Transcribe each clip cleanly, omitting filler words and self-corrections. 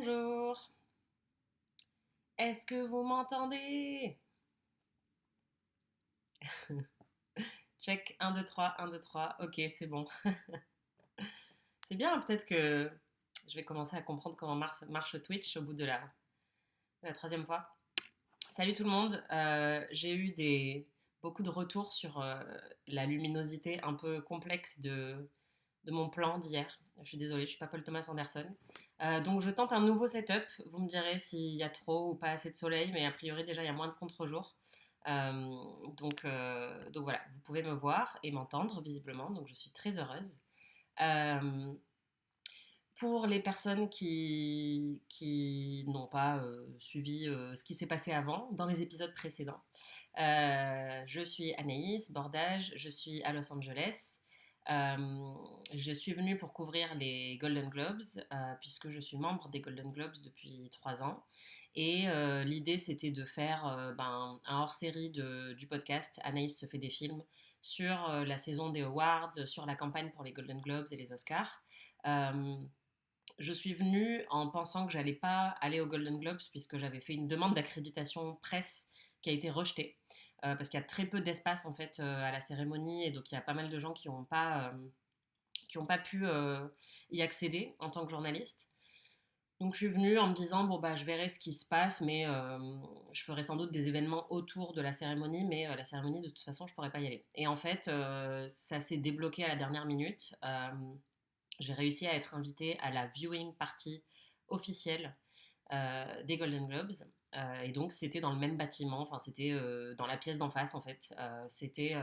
Bonjour, est-ce que vous m'entendez? Check 1, 2, 3, 1, 2, 3. Ok, c'est bon. C'est bien, peut-être que je vais commencer à comprendre comment marche Twitch au bout de la troisième fois. Salut tout le monde. J'ai eu beaucoup de retours sur la luminosité un peu complexe de mon plan d'hier. Je suis désolée, je suis pas Paul Thomas Anderson. Donc je tente un nouveau setup. Vous me direz s'il y a trop ou pas assez de soleil, mais a priori déjà il y a moins de contre-jour. Donc voilà, vous pouvez me voir et m'entendre visiblement, donc je suis très heureuse. Euh, pour les personnes qui n'ont pas suivi ce qui s'est passé avant, dans les épisodes précédents, je suis Anaïs Bordage, je suis à Los Angeles. Euh, je suis venue pour couvrir les Golden Globes, puisque je suis membre des Golden Globes depuis 3 ans. Et l'idée, c'était de faire un hors-série du podcast Anaïs se fait des films sur la saison des awards, sur la campagne pour les Golden Globes et les Oscars. Euh, je suis venue en pensant que j'allais pas aller aux Golden Globes puisque j'avais fait une demande d'accréditation presse qui a été rejetée parce qu'il y a très peu d'espace en fait à la cérémonie et donc il y a pas mal de gens qui ont pas pu y accéder en tant que journaliste. Donc je suis venue en me disant bon bah je verrai ce qui se passe mais je ferai sans doute des événements autour de la cérémonie mais la cérémonie de toute façon je pourrais pas y aller. Et en fait ça s'est débloqué à la dernière minute. J'ai réussi à être invitée à la viewing party officielle des Golden Globes. Et donc, c'était dans le même bâtiment, enfin, c'était dans la pièce d'en face, en fait. C'était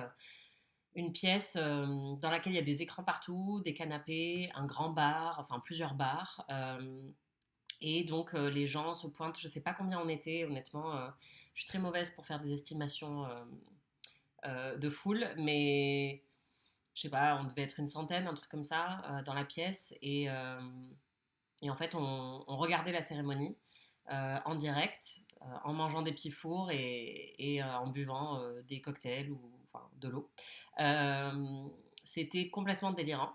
une pièce dans laquelle il y a des écrans partout, des canapés, un grand bar, enfin, plusieurs bars. Et donc, les gens se pointent. Je ne sais pas combien on était, honnêtement. Je suis très mauvaise pour faire des estimations de foule, mais je sais pas, on devait être une centaine, un truc comme ça, dans la pièce. Et en fait, on regardait la cérémonie en direct, en mangeant des petits fours et en buvant des cocktails ou enfin, de l'eau. Euh, C'était complètement délirant.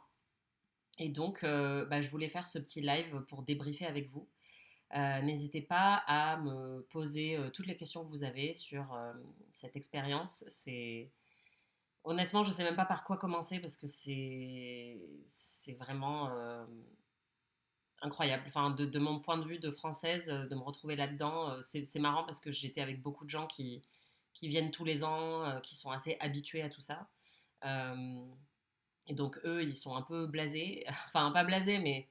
Et donc, je voulais faire ce petit live pour débriefer avec vous. N'hésitez pas à me poser toutes les questions que vous avez sur cette expérience. Honnêtement, je ne sais même pas par quoi commencer parce que c'est vraiment incroyable. Enfin, de mon point de vue de française, de me retrouver là-dedans, c'est marrant parce que j'étais avec beaucoup de gens qui viennent tous les ans, qui sont assez habitués à tout ça. Euh, et donc, eux, ils sont un peu blasés. Enfin, pas blasés, mais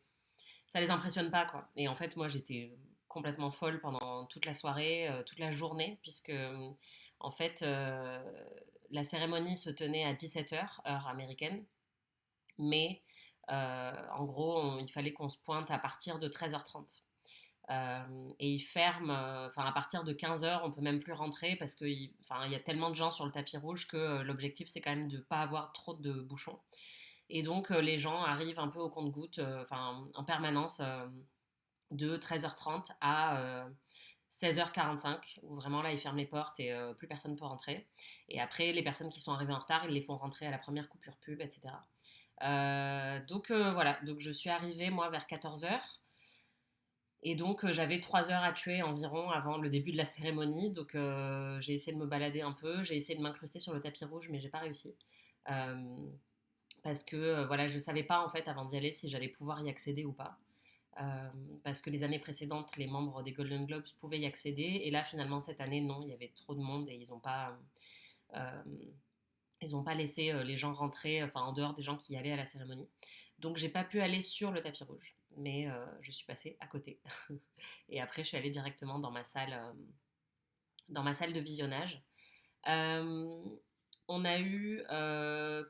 ça les impressionne pas, quoi. Et en fait, moi, j'étais complètement folle pendant toute la soirée, toute la journée, puisque, en fait, la cérémonie se tenait à 17 heures heure américaine. Mais en gros, il fallait qu'on se pointe à partir de 13h30. Et ils ferment, enfin à partir de 15h, on peut même plus rentrer parce qu'il y a tellement de gens sur le tapis rouge que l'objectif c'est quand même de ne pas avoir trop de bouchons. Et donc les gens arrivent un peu au compte-gouttes, en permanence de 13h30 à 16h45, où vraiment là ils ferment les portes et plus personne peut rentrer. Et après, les personnes qui sont arrivées en retard, ils les font rentrer à la première coupure pub, etc. Voilà, donc je suis arrivée moi vers 14h. Et donc j'avais 3 heures à tuer environ avant le début de la cérémonie. Donc j'ai essayé de me balader un peu, j'ai essayé de m'incruster sur le tapis rouge, mais j'ai pas réussi. Euh, Parce que voilà, je savais pas en fait avant d'y aller si j'allais pouvoir y accéder ou pas. Euh, Parce que les années précédentes, les membres des Golden Globes pouvaient y accéder. Et là, finalement, cette année, non, il y avait trop de monde et euh, ils ont pas laissé les gens rentrer, enfin en dehors des gens qui y allaient à la cérémonie. Donc j'ai pas pu aller sur le tapis rouge, mais je suis passée à côté. Et après, je suis allée directement dans ma salle de visionnage. Euh, on a eu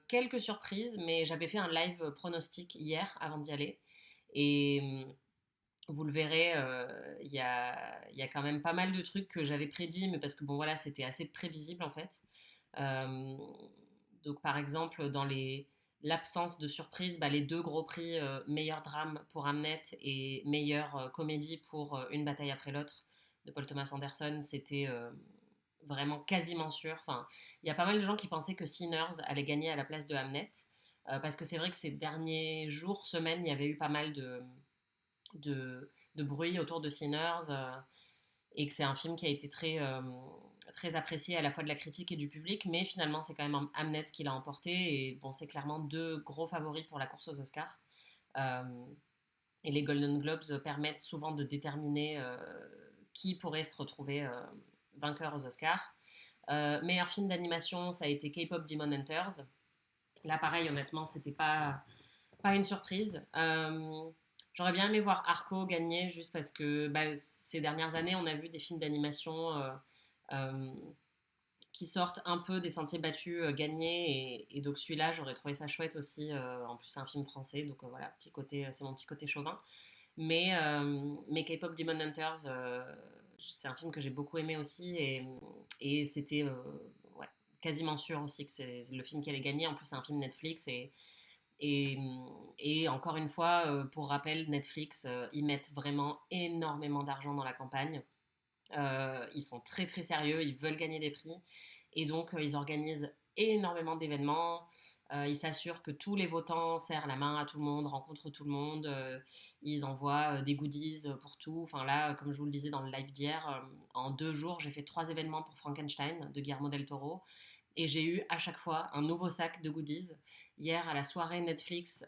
quelques surprises, mais j'avais fait un live pronostic hier avant d'y aller. Et vous le verrez, il y a quand même pas mal de trucs que j'avais prédits, mais parce que bon voilà, c'était assez prévisible en fait. Euh, donc par exemple, dans l'absence de surprise, les deux gros prix, meilleur drame pour Hamnet et meilleure comédie pour Une bataille après l'autre de Paul Thomas Anderson, c'était vraiment quasiment sûr. Enfin, il y a pas mal de gens qui pensaient que Sinners allait gagner à la place de Hamnet, parce que c'est vrai que ces derniers jours, semaines, il y avait eu pas mal de de bruit autour de Sinners, et que c'est un film qui a été très apprécié à la fois de la critique et du public, mais finalement c'est quand même Hamnet qui l'a emporté, et bon, c'est clairement deux gros favoris pour la course aux Oscars. Euh, et les Golden Globes permettent souvent de déterminer qui pourrait se retrouver vainqueur aux Oscars. Meilleur film d'animation, ça a été K-pop Demon Hunters. Là, pareil, honnêtement, c'était pas une surprise. J'aurais bien aimé voir Arco gagner, juste parce que bah, ces dernières années, on a vu des films d'animation euh, qui sortent un peu des sentiers battus gagner. Et donc celui-là, j'aurais trouvé ça chouette aussi. En plus, c'est un film français, donc voilà, petit côté, c'est mon petit côté chauvin. Mais K-pop Demon Hunters, c'est un film que j'ai beaucoup aimé aussi. Et c'était ouais, quasiment sûr aussi que c'est le film qui allait gagner. En plus, c'est un film Netflix. Et, et encore une fois, pour rappel, Netflix, ils mettent vraiment énormément d'argent dans la campagne. Ils sont très très sérieux, ils veulent gagner des prix. Et donc, ils organisent énormément d'événements. Ils s'assurent que tous les votants serrent la main à tout le monde, rencontrent tout le monde. Ils envoient des goodies pour tout. Enfin là, comme je vous le disais dans le live d'hier, en 2 jours, j'ai fait 3 événements pour Frankenstein de Guillermo del Toro. Et j'ai eu à chaque fois un nouveau sac de goodies. Hier, à la soirée Netflix,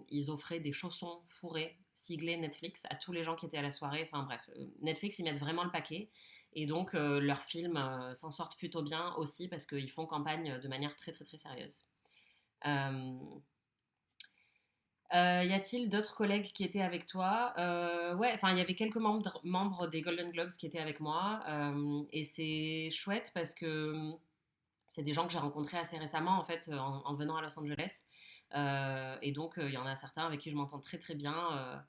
ils offraient des chaussons fourrés, siglés Netflix, à tous les gens qui étaient à la soirée. Enfin bref, Netflix, ils mettent vraiment le paquet. Et donc, leurs films s'en sortent plutôt bien aussi parce qu'ils font campagne de manière très, très, très sérieuse. Euh, y a-t-il d'autres collègues qui étaient avec toi? Ouais, enfin, il y avait quelques membres des Golden Globes qui étaient avec moi. Et c'est chouette parce que c'est des gens que j'ai rencontrés assez récemment en fait en venant à Los Angeles. Et donc il y en a certains avec qui je m'entends très très bien.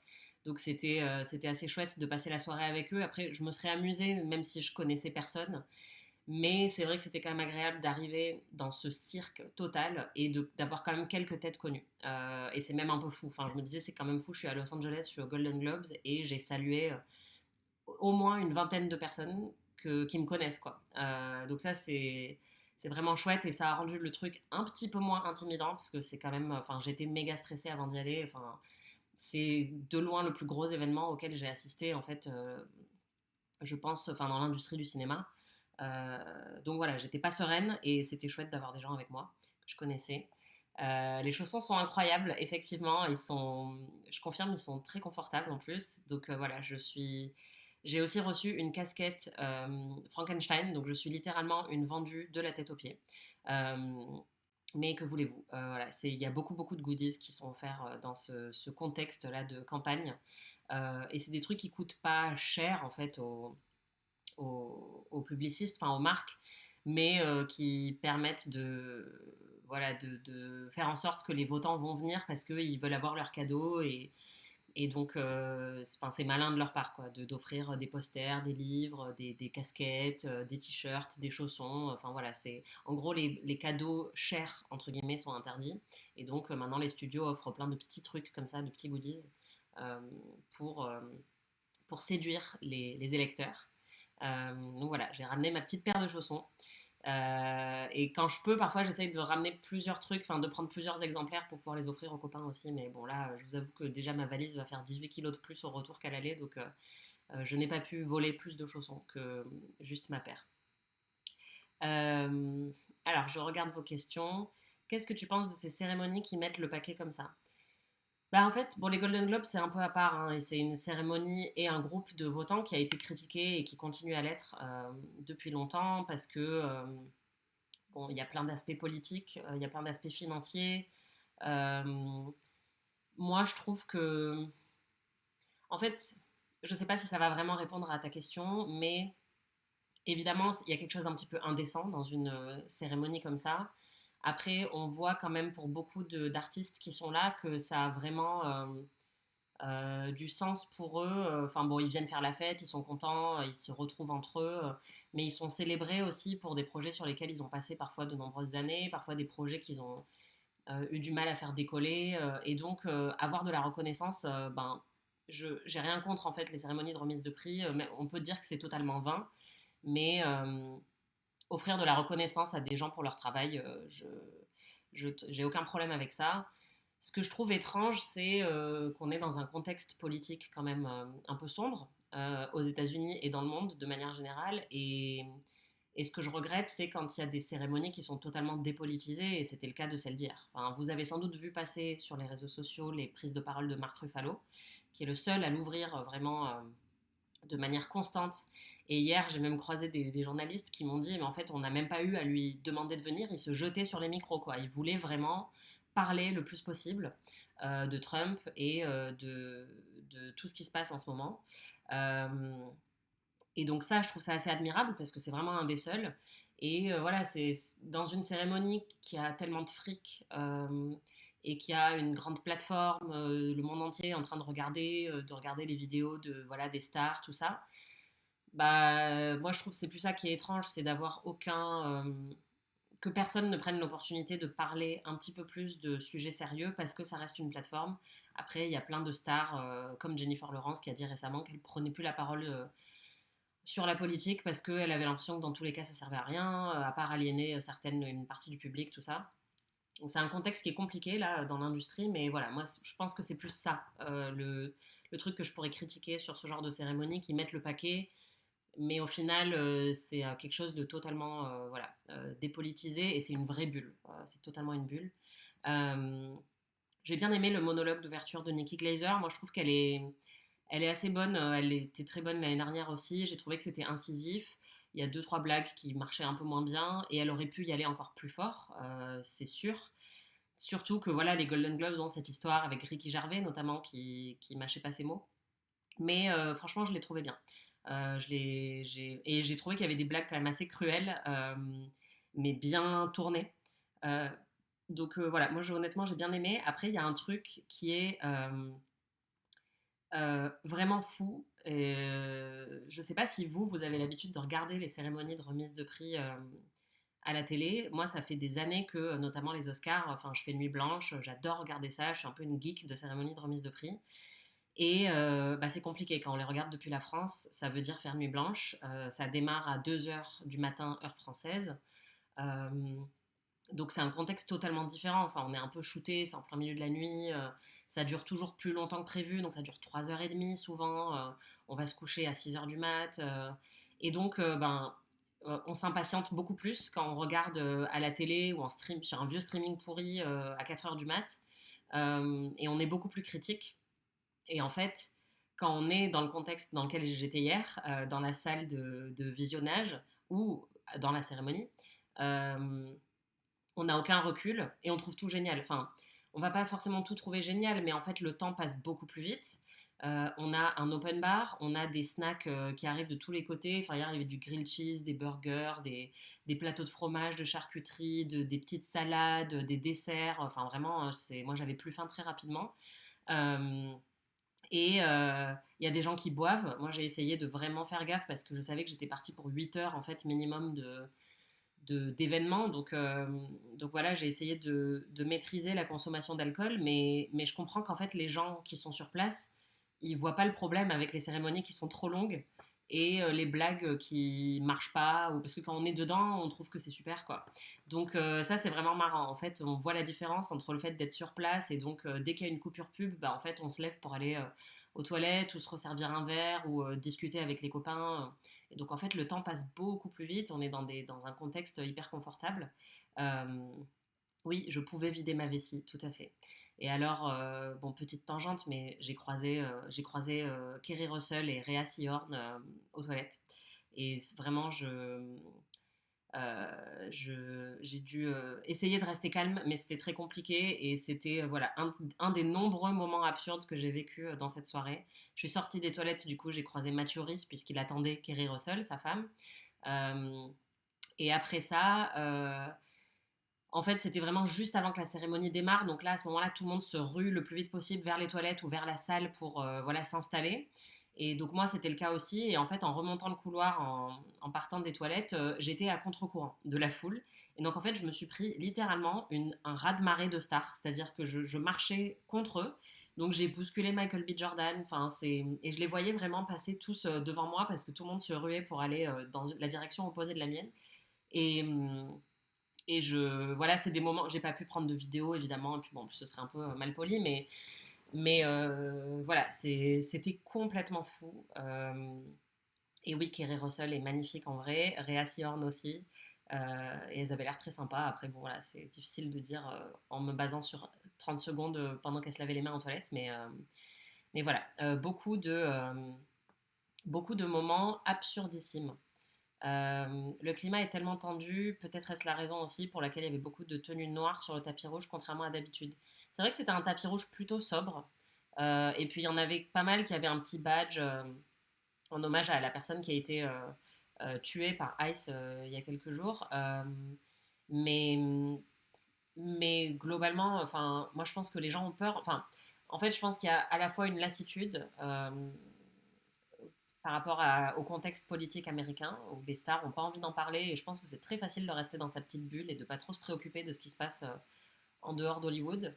Donc c'était assez chouette de passer la soirée avec eux. Après, je me serais amusée même si je connaissais personne. Mais c'est vrai que c'était quand même agréable d'arriver dans ce cirque total et d'avoir quand même quelques têtes connues. Et c'est même un peu fou. Enfin, je me disais, c'est quand même fou. Je suis à Los Angeles, je suis aux Golden Globes et j'ai salué au moins une vingtaine de personnes qui me connaissent, quoi. Donc ça, c'est vraiment chouette et ça a rendu le truc un petit peu moins intimidant parce que c'est quand même, enfin, j'étais méga stressée avant d'y aller. Enfin, c'est de loin le plus gros événement auquel j'ai assisté, en fait, je pense, enfin, dans l'industrie du cinéma. Donc voilà, j'étais pas sereine et c'était chouette d'avoir des gens avec moi que je connaissais. Les chaussons sont incroyables, effectivement, je confirme, ils sont très confortables en plus. Donc voilà, j'ai aussi reçu une casquette Frankenstein, donc je suis littéralement une vendue de la tête aux pieds. Euh, mais que voulez-vous, voilà, il y a beaucoup beaucoup de goodies qui sont offerts dans ce contexte-là de campagne. Et c'est des trucs qui coûtent pas cher en fait aux publicistes, enfin aux marques, mais qui permettent voilà, de faire en sorte que les votants vont venir parce qu'ils veulent avoir leur cadeau et donc c'est malin de leur part quoi, d'offrir des posters, des livres, des casquettes, des t-shirts, des chaussons. Enfin voilà, c'est en gros les cadeaux chers entre guillemets sont interdits et donc maintenant les studios offrent plein de petits trucs comme ça, de petits goodies euh, pour, euh, pour séduire les électeurs. Donc voilà, j'ai ramené ma petite paire de chaussons. Et quand je peux, parfois j'essaye de ramener plusieurs trucs, enfin de prendre plusieurs exemplaires pour pouvoir les offrir aux copains aussi. Mais bon, là, je vous avoue que déjà ma valise va faire 18 kilos de plus au retour qu'à l'aller. Donc je n'ai pas pu voler plus de chaussons que juste ma paire. Euh, alors, je regarde vos questions. Qu'est-ce que tu penses de ces cérémonies qui mettent le paquet comme ça? Bah, en fait, bon, les Golden Globes, c'est un peu à part, hein, et c'est une cérémonie et un groupe de votants qui a été critiqué et qui continue à l'être depuis longtemps parce que, bon, il y a plein d'aspects politiques, il y a plein d'aspects financiers. Euh, Moi, je trouve que, en fait, je ne sais pas si ça va vraiment répondre à ta question, mais évidemment, il y a quelque chose d'un petit peu indécent dans une cérémonie comme ça. Après, on voit quand même pour beaucoup d'artistes qui sont là que ça a vraiment du sens pour eux. Enfin bon, ils viennent faire la fête, ils sont contents, ils se retrouvent entre eux, mais ils sont célébrés aussi pour des projets sur lesquels ils ont passé parfois de nombreuses années, parfois des projets qu'ils ont eu du mal à faire décoller. Et donc, avoir de la reconnaissance, ben, j'ai rien contre en fait les cérémonies de remise de prix, mais on peut dire que c'est totalement vain, mais offrir de la reconnaissance à des gens pour leur travail, j'ai aucun problème avec ça. Ce que je trouve étrange, c'est qu'on est dans un contexte politique quand même un peu sombre aux États-Unis et dans le monde de manière générale. Et ce que je regrette, c'est quand il y a des cérémonies qui sont totalement dépolitisées, et c'était le cas de celle d'hier. Enfin, vous avez sans doute vu passer sur les réseaux sociaux les prises de parole de Marc Ruffalo, qui est le seul à l'ouvrir vraiment de manière constante. Et hier, j'ai même croisé des journalistes qui m'ont dit, mais en fait, on n'a même pas eu à lui demander de venir, il se jetait sur les micros, quoi. Il voulait vraiment parler le plus possible de Trump et de tout ce qui se passe en ce moment. Euh, et donc ça, je trouve ça assez admirable parce que c'est vraiment un des seuls. Et voilà, c'est dans une cérémonie qui a tellement de fric et qui a une grande plateforme, le monde entier est en train de regarder les vidéos de voilà des stars, tout ça. Bah, moi, je trouve que c'est plus ça qui est étrange, c'est d'avoir que personne ne prenne l'opportunité de parler un petit peu plus de sujets sérieux parce que ça reste une plateforme. Après, il y a plein de stars comme Jennifer Lawrence qui a dit récemment qu'elle prenait plus la parole sur la politique parce qu'elle avait l'impression que dans tous les cas ça servait à rien, à part aliéner une partie du public, tout ça. Donc c'est un contexte qui est compliqué là dans l'industrie, mais voilà, moi je pense que c'est plus ça, le truc que je pourrais critiquer sur ce genre de cérémonie, qui mettent le paquet, mais au final c'est quelque chose de totalement voilà, dépolitisé, et c'est une vraie bulle, c'est totalement une bulle. Euh, j'ai bien aimé le monologue d'ouverture de Nikki Glaser, moi je trouve elle est assez bonne, elle était très bonne l'année dernière aussi. J'ai trouvé que c'était incisif. Il y a deux, trois blagues qui marchaient un peu moins bien, et elle aurait pu y aller encore plus fort, c'est sûr. Surtout que voilà, les Golden Globes ont cette histoire avec Ricky Gervais notamment qui mâchait pas ses mots. Mais franchement, je l'ai trouvé bien. Et j'ai trouvé qu'il y avait des blagues quand même assez cruelles, mais bien tournées. Euh, donc voilà, moi honnêtement j'ai bien aimé. Après, il y a un truc qui est vraiment fou. Je ne sais pas si vous avez l'habitude de regarder les cérémonies de remise de prix à la télé. Moi, ça fait des années que, notamment les Oscars, enfin, je fais nuit blanche, j'adore regarder ça. Je suis un peu une geek de cérémonies de remise de prix. Et bah, c'est compliqué quand on les regarde depuis la France. Ça veut dire faire nuit blanche. Ça démarre à 2 heures du matin, heure française. Euh, donc c'est un contexte totalement différent. Enfin, on est un peu shooté, c'est en plein milieu de la nuit. Ça dure toujours plus longtemps que prévu, donc ça dure 3h30 souvent. On va se coucher à 6 heures du mat. Et donc, on s'impatiente beaucoup plus quand on regarde à la télé ou en stream, sur un vieux streaming pourri à 4 heures du mat. Et on est beaucoup plus critique. Et en fait, quand on est dans le contexte dans lequel j'étais hier, dans la salle de visionnage ou dans la cérémonie, euh, on n'a aucun recul et on trouve tout génial. Enfin, on va pas forcément tout trouver génial, mais en fait, le temps passe beaucoup plus vite. On a un open bar, on a des snacks qui arrivent de tous les côtés. Enfin, hier, il y avait du grilled cheese, des burgers, des plateaux de fromage, de charcuterie, des petites salades, des desserts. Enfin, vraiment, moi, j'avais plus faim très rapidement. Euh, il y a des gens qui boivent. Moi, j'ai essayé de vraiment faire gaffe parce que je savais que j'étais partie pour 8 heures, en fait, minimum d'événements. Donc voilà, j'ai essayé de maîtriser la consommation d'alcool, mais je comprends qu'en fait, les gens qui sont sur place, ils voient pas le problème avec les cérémonies qui sont trop longues et les blagues qui marchent pas, ou parce que quand on est dedans, on trouve que c'est super, quoi. Donc ça, c'est vraiment marrant. En fait, on voit la différence entre le fait d'être sur place et donc dès qu'il y a une coupure pub, bah, en fait, on se lève pour aller aux toilettes ou se resservir un verre ou discuter avec les copains. Et donc en fait, le temps passe beaucoup plus vite. On est dans un contexte hyper confortable. Euh, oui, je pouvais vider ma vessie, tout à fait. Et alors, bon, petite tangente, mais j'ai croisé Kerry Russell et Rhea Seehorn aux toilettes. Et vraiment, j'ai dû essayer de rester calme, mais c'était très compliqué. Et c'était voilà, un des nombreux moments absurdes que j'ai vécu dans cette soirée. Je suis sortie des toilettes, du coup, j'ai croisé Matthew Rhys, puisqu'il attendait Kerry Russell, sa femme. Euh, et après ça, en fait, c'était vraiment juste avant que la cérémonie démarre. Donc là, à ce moment-là, tout le monde se rue le plus vite possible vers les toilettes ou vers la salle pour voilà, s'installer. Et donc moi, c'était le cas aussi. Et en fait, en remontant le couloir, en partant des toilettes, j'étais à contre-courant de la foule. Et donc en fait, je me suis pris littéralement un raz-de-marée de stars. C'est-à-dire que je marchais contre eux. Donc j'ai bousculé Michael B. Jordan. Enfin, et je les voyais vraiment passer tous devant moi parce que tout le monde se ruait pour aller dans la direction opposée de la mienne. Et, Voilà, c'est des moments, j'ai pas pu prendre de vidéo évidemment, et puis bon, ce serait un peu mal poli, voilà, c'était complètement fou. Et oui, Kerry Russell est magnifique en vrai, Rhea Seehorn aussi, et elles avaient l'air très sympas. Après, bon, voilà, c'est difficile de dire en me basant sur 30 secondes pendant qu'elles se lavaient les mains en toilette, mais voilà, beaucoup de moments absurdissimes. Le climat est tellement tendu, peut-être est-ce la raison aussi pour laquelle il y avait beaucoup de tenues noires sur le tapis rouge, contrairement à d'habitude. C'est vrai que c'était un tapis rouge plutôt sobre, et puis il y en avait pas mal qui avaient un petit badge en hommage à la personne qui a été tuée par ICE il y a quelques jours. Mais, mais globalement, enfin, moi je pense que les gens ont peur. Enfin, en fait, je pense qu'il y a à la fois une lassitude par rapport au contexte politique américain, où les stars n'ont pas envie d'en parler, et je pense que c'est très facile de rester dans sa petite bulle et de pas trop se préoccuper de ce qui se passe en dehors d'Hollywood.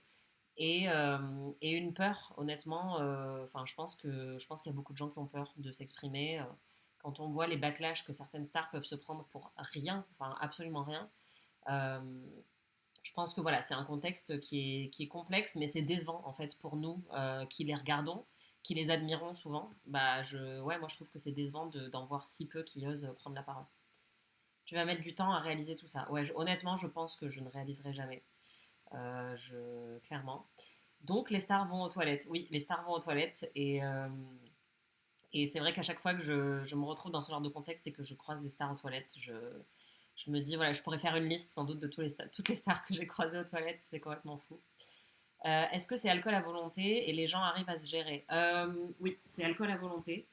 Et une peur, honnêtement, enfin, je pense qu'il y a beaucoup de gens qui ont peur de s'exprimer. Quand on voit les backlash que certaines stars peuvent se prendre pour rien, enfin absolument rien, euh, je pense que voilà, c'est un contexte qui est complexe, mais c'est décevant en fait pour nous qui les regardons, qui les admirons souvent. Ouais, moi je trouve que c'est décevant d'en voir si peu qui osent prendre la parole. Tu vas mettre du temps à réaliser tout ça. Ouais, honnêtement, je pense que je ne réaliserai jamais. Clairement. Donc les stars vont aux toilettes. Oui, les stars vont aux toilettes et c'est vrai qu'à chaque fois que je me retrouve dans ce genre de contexte et que je croise des stars aux toilettes, je me dis, voilà, je pourrais faire une liste sans doute de toutes les stars que j'ai croisées aux toilettes, c'est complètement fou. Est-ce que c'est alcool à volonté et les gens arrivent à se gérer? Oui, c'est alcool à volonté.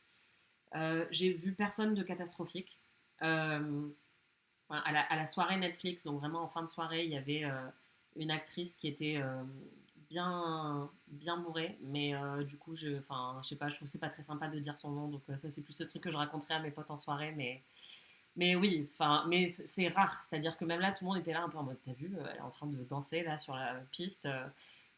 J'ai vu personne de catastrophique. Euh, à la soirée Netflix, donc vraiment en fin de soirée, il y avait une actrice qui était bien, bien bourrée, mais du coup, enfin, je sais pas, je trouve que c'est pas très sympa de dire son nom, donc ça c'est plus ce truc que je raconterai à mes potes en soirée, mais oui, enfin, mais c'est rare, c'est-à-dire que même là, tout le monde était là un peu en mode, t'as vu, elle est en train de danser là sur la piste,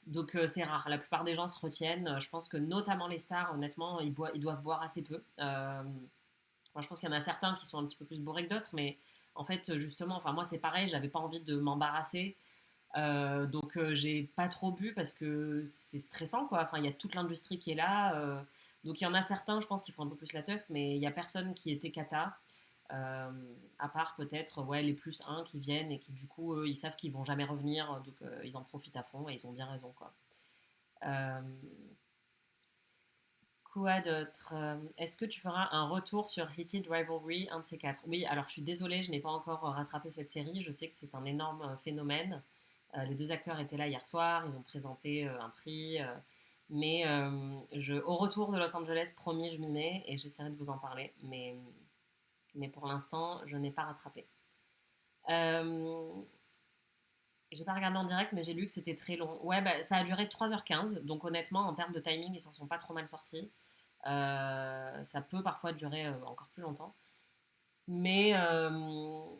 donc c'est rare. La plupart des gens se retiennent. Je pense que notamment les stars, honnêtement, ils doivent boire assez peu. Moi, je pense qu'il y en a certains qui sont un petit peu plus bourrés que d'autres, mais en fait, justement, enfin moi c'est pareil, j'avais pas envie de m'embarrasser, donc j'ai pas trop bu parce que c'est stressant quoi. Enfin, il y a toute l'industrie qui est là, donc il y en a certains, je pense, qui font un peu plus la teuf, mais il y a personne qui était cata, euh, à part peut-être ouais les plus un qui viennent et qui du coup eux, ils savent qu'ils vont jamais revenir, donc ils en profitent à fond et ils ont bien raison quoi. Euh, Quoi d'autre? Est-ce que tu feras un retour sur Heated Rivalry, un de ces quatre? Oui, alors je suis désolée, je n'ai pas encore rattrapé cette série. Je sais que c'est un énorme phénomène. Les deux acteurs étaient là hier soir, ils ont présenté un prix. Mais au retour de Los Angeles, promis, je m'y mets et j'essaierai de vous en parler. Mais pour l'instant, je n'ai pas rattrapé. Euh, j'ai pas regardé en direct, mais j'ai lu que c'était très long. Ouais, bah, ça a duré 3h15, donc honnêtement, en termes de timing, ils s'en sont pas trop mal sortis. Ça peut parfois durer encore plus longtemps. Mais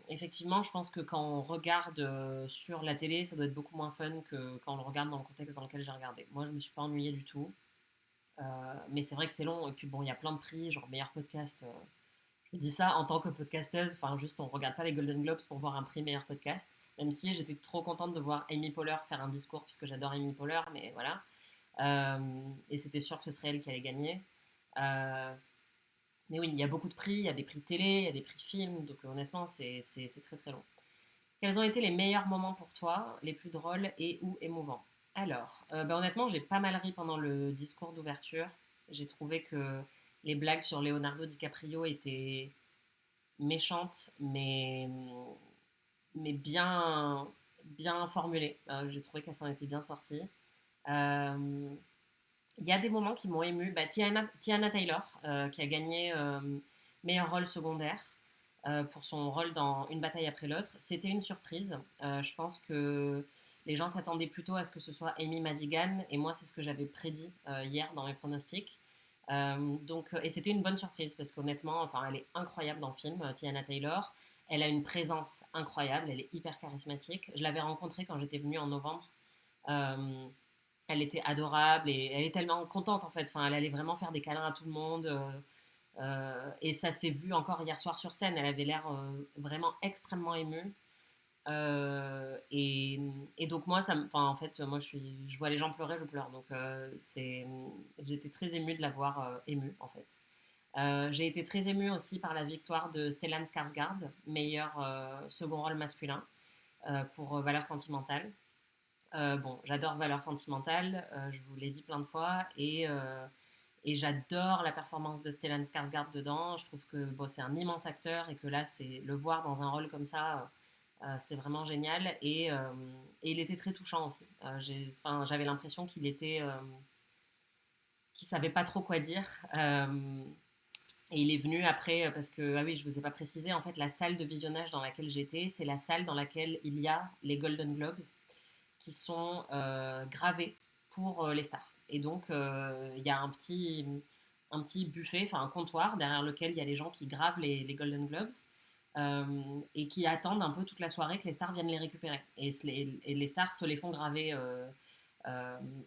effectivement, je pense que quand on regarde sur la télé, ça doit être beaucoup moins fun que quand on le regarde dans le contexte dans lequel j'ai regardé. Moi, je me suis pas ennuyée du tout. Mais c'est vrai que c'est long. Et puis bon, il y a plein de prix, genre meilleur podcast. Je dis ça en tant que podcasteuse. Enfin, juste, on regarde pas les Golden Globes pour voir un prix meilleur podcast. Même si j'étais trop contente de voir Amy Poehler faire un discours, puisque j'adore Amy Poehler, mais voilà. Et c'était sûr que ce serait elle qui allait gagner. Euh, mais oui, il y a beaucoup de prix, il y a des prix télé, il y a des prix film, donc honnêtement, c'est très très long. Quels ont été les meilleurs moments pour toi, les plus drôles et ou émouvants? Alors, bah, honnêtement, j'ai pas mal ri pendant le discours d'ouverture. J'ai trouvé que les blagues sur Leonardo DiCaprio étaient méchantes, mais bien, bien formulées. J'ai trouvé qu'elle s'en était bien sortie. Euh, Il y a des moments qui m'ont ému. Bah, Tiana Taylor, qui a gagné meilleur rôle secondaire pour son rôle dans Une bataille après l'autre. C'était une surprise. Je pense que les gens s'attendaient plutôt à ce que ce soit Amy Madigan, et moi, c'est ce que j'avais prédit hier dans mes pronostics. Et c'était une bonne surprise parce qu'honnêtement, enfin, elle est incroyable dans le film, Tiana Taylor. Elle a une présence incroyable, elle est hyper charismatique. Je l'avais rencontrée quand j'étais venue en novembre. Euh, Elle était adorable et elle est tellement contente en fait. Enfin, elle allait vraiment faire des câlins à tout le monde. Et ça s'est vu encore hier soir sur scène. Elle avait l'air vraiment extrêmement émue. Et donc moi, enfin, en fait, moi, je vois les gens pleurer, je pleure. Donc j'étais très émue de la voir émue, en fait. J'ai été très émue aussi par la victoire de Stellan Skarsgård, meilleur second rôle masculin pour Valeurs sentimentales. Bon, j'adore Valeurs sentimentales, je vous l'ai dit plein de fois, et j'adore la performance de Stellan Skarsgård dedans. Je trouve que bon, c'est un immense acteur et que là, c'est le voir dans un rôle comme ça, c'est vraiment génial. Et il était très touchant aussi. Enfin, j'avais l'impression qu'il savait pas trop quoi dire. Et il est venu après, parce que, ah oui, je ne vous ai pas précisé, en fait, la salle de visionnage dans laquelle j'étais, c'est la salle dans laquelle il y a les Golden Globes qui sont gravés pour les stars. Et donc, il y a un petit buffet, enfin un comptoir derrière lequel il y a les gens qui gravent les Golden Globes et qui attendent un peu toute la soirée que les stars viennent les récupérer. Et les stars se les font graver euh,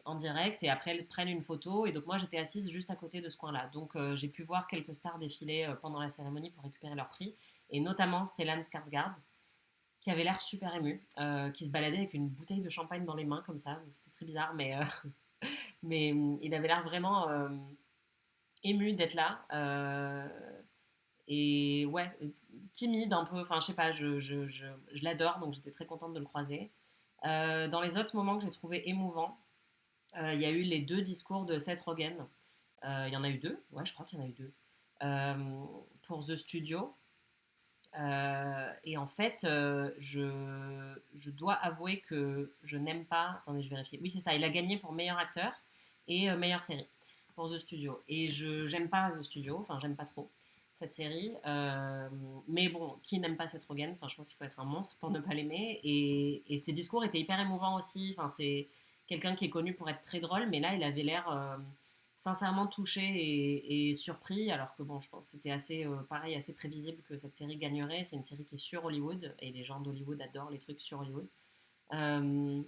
en direct et après elles prennent une photo. Et donc moi j'étais assise juste à côté de ce coin-là. Donc j'ai pu voir quelques stars défiler pendant la cérémonie pour récupérer leur prix. Et notamment Stellan Skarsgård qui avait l'air super ému, qui se baladait avec une bouteille de champagne dans les mains comme ça. C'était très bizarre, mais il avait l'air vraiment ému d'être là. Et ouais, timide un peu, enfin je sais pas, je l'adore, donc j'étais très contente de le croiser. Dans les autres moments que j'ai trouvé émouvants, il y a eu les deux discours de Seth Rogen. Il y en a eu deux, ouais, je crois qu'il y en a eu deux. Pour The Studio. Et en fait, je dois avouer que je n'aime pas. Attendez, je vérifie. Oui, c'est ça. Il a gagné pour meilleur acteur et meilleure série pour The Studio. Et je j'aime pas The Studio. Enfin, j'aime pas trop cette série. Mais bon, qui n'aime pas Seth Rogen? Enfin, je pense qu'il faut être un monstre pour ne pas l'aimer. Et ses discours étaient hyper émouvants aussi. Enfin, c'est quelqu'un qui est connu pour être très drôle, mais là, il avait l'air sincèrement touché et surpris, alors que bon, je pense que c'était assez, pareil, assez prévisible que cette série gagnerait. C'est une série qui est sur Hollywood, et les gens d'Hollywood adorent les trucs sur Hollywood. Euh,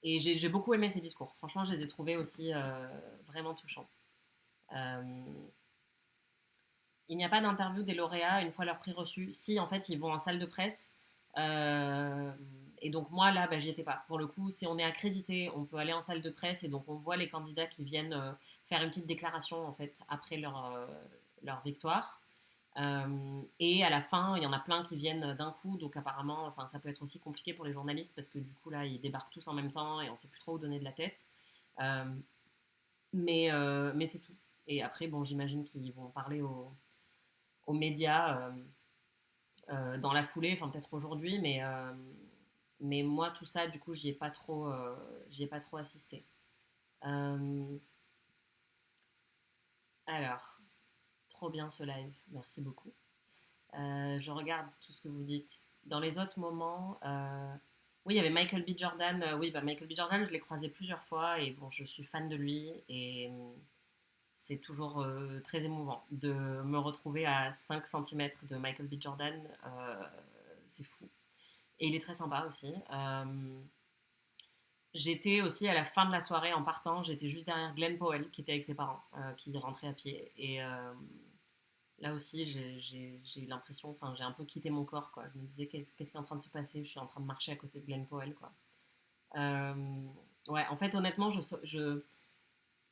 et j'ai beaucoup aimé ces discours. Franchement, je les ai trouvés aussi vraiment touchants. Euh, il n'y a pas d'interview des lauréats une fois leur prix reçu. Si, en fait, ils vont en salle de presse. Euh, et donc, moi, là, bah, j'y étais pas. Pour le coup, si on est accrédité, on peut aller en salle de presse et donc on voit les candidats qui viennent faire une petite déclaration, en fait, après leur victoire. Et à la fin, il y en a plein qui viennent d'un coup. Donc, apparemment, enfin, ça peut être aussi compliqué pour les journalistes parce que du coup, là, ils débarquent tous en même temps et on sait plus trop où donner de la tête. Euh, mais c'est tout. Et après, bon, j'imagine qu'ils vont parler aux médias dans la foulée, enfin peut-être aujourd'hui, mais moi tout ça, du coup, j'y ai pas trop assisté. Euh, alors, trop bien ce live, merci beaucoup. Je regarde tout ce que vous dites. Dans les autres moments, oui, il y avait Michael B. Jordan. Oui, bah, Michael B. Jordan, je l'ai croisé plusieurs fois et bon, je suis fan de lui et c'est toujours très émouvant de me retrouver à 5 centimètres de Michael B. Jordan. C'est fou. Et il est très sympa aussi. J'étais aussi à la fin de la soirée en partant, j'étais juste derrière Glenn Powell qui était avec ses parents, qui rentrait à pied. Et là aussi, j'ai eu l'impression, enfin, j'ai un peu quitté mon corps, quoi. Je me disais, qu'est-ce qui est en train de se passer? Je suis en train de marcher à côté de Glenn Powell, quoi. Euh, ouais, en fait, honnêtement, il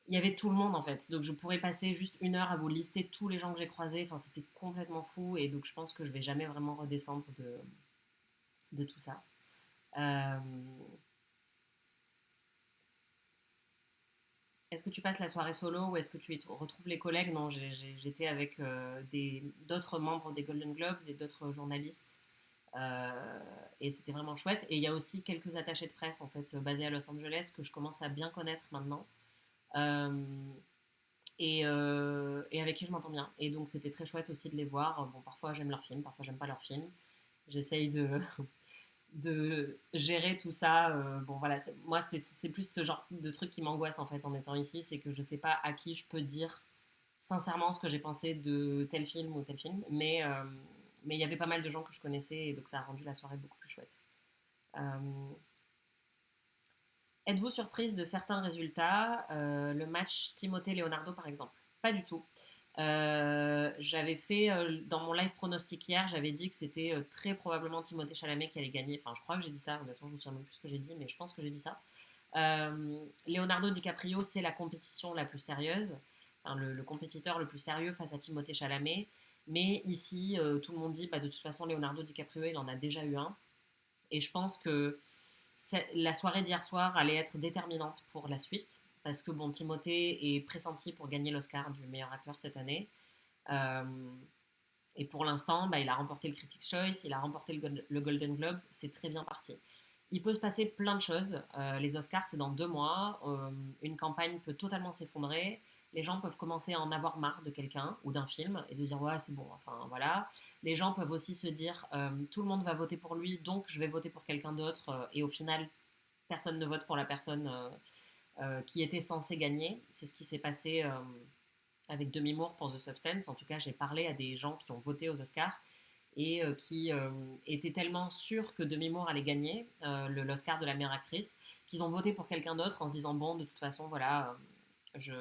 y avait tout le monde, en fait. Donc, je pourrais passer juste une heure à vous lister tous les gens que j'ai croisés. Enfin, c'était complètement fou. Et donc, je pense que je vais jamais vraiment redescendre de tout ça. Euh, Est-ce que tu passes la soirée solo ou est-ce que tu retrouves les collègues? Non, j'étais avec d'autres membres des Golden Globes et d'autres journalistes. Et c'était vraiment chouette. Et il y a aussi quelques attachés de presse en fait basés à Los Angeles que je commence à bien connaître maintenant euh, et avec qui je m'entends bien. Et donc c'était très chouette aussi de les voir. Bon, parfois j'aime leurs films, parfois j'aime pas leurs films. J'essaye de gérer tout ça. Bon, voilà, moi, c'est plus ce genre de truc qui m'angoisse en fait en étant ici, c'est que je sais pas à qui je peux dire sincèrement ce que j'ai pensé de tel film ou tel film, mais il y avait pas mal de gens que je connaissais et donc ça a rendu la soirée beaucoup plus chouette. Euh, Êtes-vous surprise de certains résultats? Le match Timothée Leonardo par exemple? Pas du tout. J'avais fait dans mon live pronostic hier, j'avais dit que c'était très probablement Timothée Chalamet qui allait gagner. Enfin, je crois que j'ai dit ça. Honnêtement, je me souviens même plus ce que j'ai dit, mais je pense que j'ai dit ça. Leonardo DiCaprio, c'est la compétition la plus sérieuse, enfin, le compétiteur le plus sérieux face à Timothée Chalamet. Mais ici, tout le monde dit, bah, de toute façon, Leonardo DiCaprio, il en a déjà eu un. Et je pense que la soirée d'hier soir allait être déterminante pour la suite. Parce que bon, Timothée est pressenti pour gagner l'Oscar du meilleur acteur cette année. Euh, et pour l'instant, bah, il a remporté le Critics' Choice, il a remporté le Golden Globes, c'est très bien parti. Il peut se passer plein de choses. Les Oscars, c'est dans 2 mois. Une campagne peut totalement s'effondrer. Les gens peuvent commencer à en avoir marre de quelqu'un ou d'un film et de dire ouais, c'est bon, enfin voilà. Les gens peuvent aussi se dire tout le monde va voter pour lui, donc je vais voter pour quelqu'un d'autre. Et au final, personne ne vote pour la personne qui était censée gagner. C'est ce qui s'est passé avec Demi Moore pour The Substance. En tout cas, j'ai parlé à des gens qui ont voté aux Oscars et qui étaient tellement sûrs que Demi Moore allait gagner l'Oscar de la meilleure actrice qu'ils ont voté pour quelqu'un d'autre en se disant bon, de toute façon, voilà, je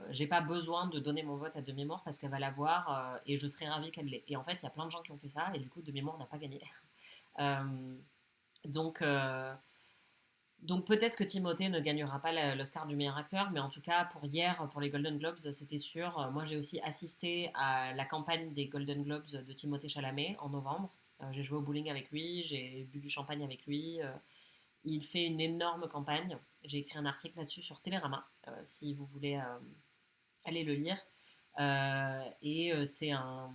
j'ai pas besoin de donner mon vote à Demi Moore parce qu'elle va l'avoir et je serais ravie qu'elle l'ait. Et en fait, il y a plein de gens qui ont fait ça et du coup, Demi Moore n'a pas gagné. euh, donc, euh, donc peut-être que Timothée ne gagnera pas l'Oscar du meilleur acteur, mais en tout cas pour hier, pour les Golden Globes, c'était sûr. Moi j'ai aussi assisté à la campagne des Golden Globes de Timothée Chalamet en novembre. J'ai joué au bowling avec lui, j'ai bu du champagne avec lui. Il fait une énorme campagne. J'ai écrit un article là-dessus sur Télérama, si vous voulez aller le lire. Et c'est un,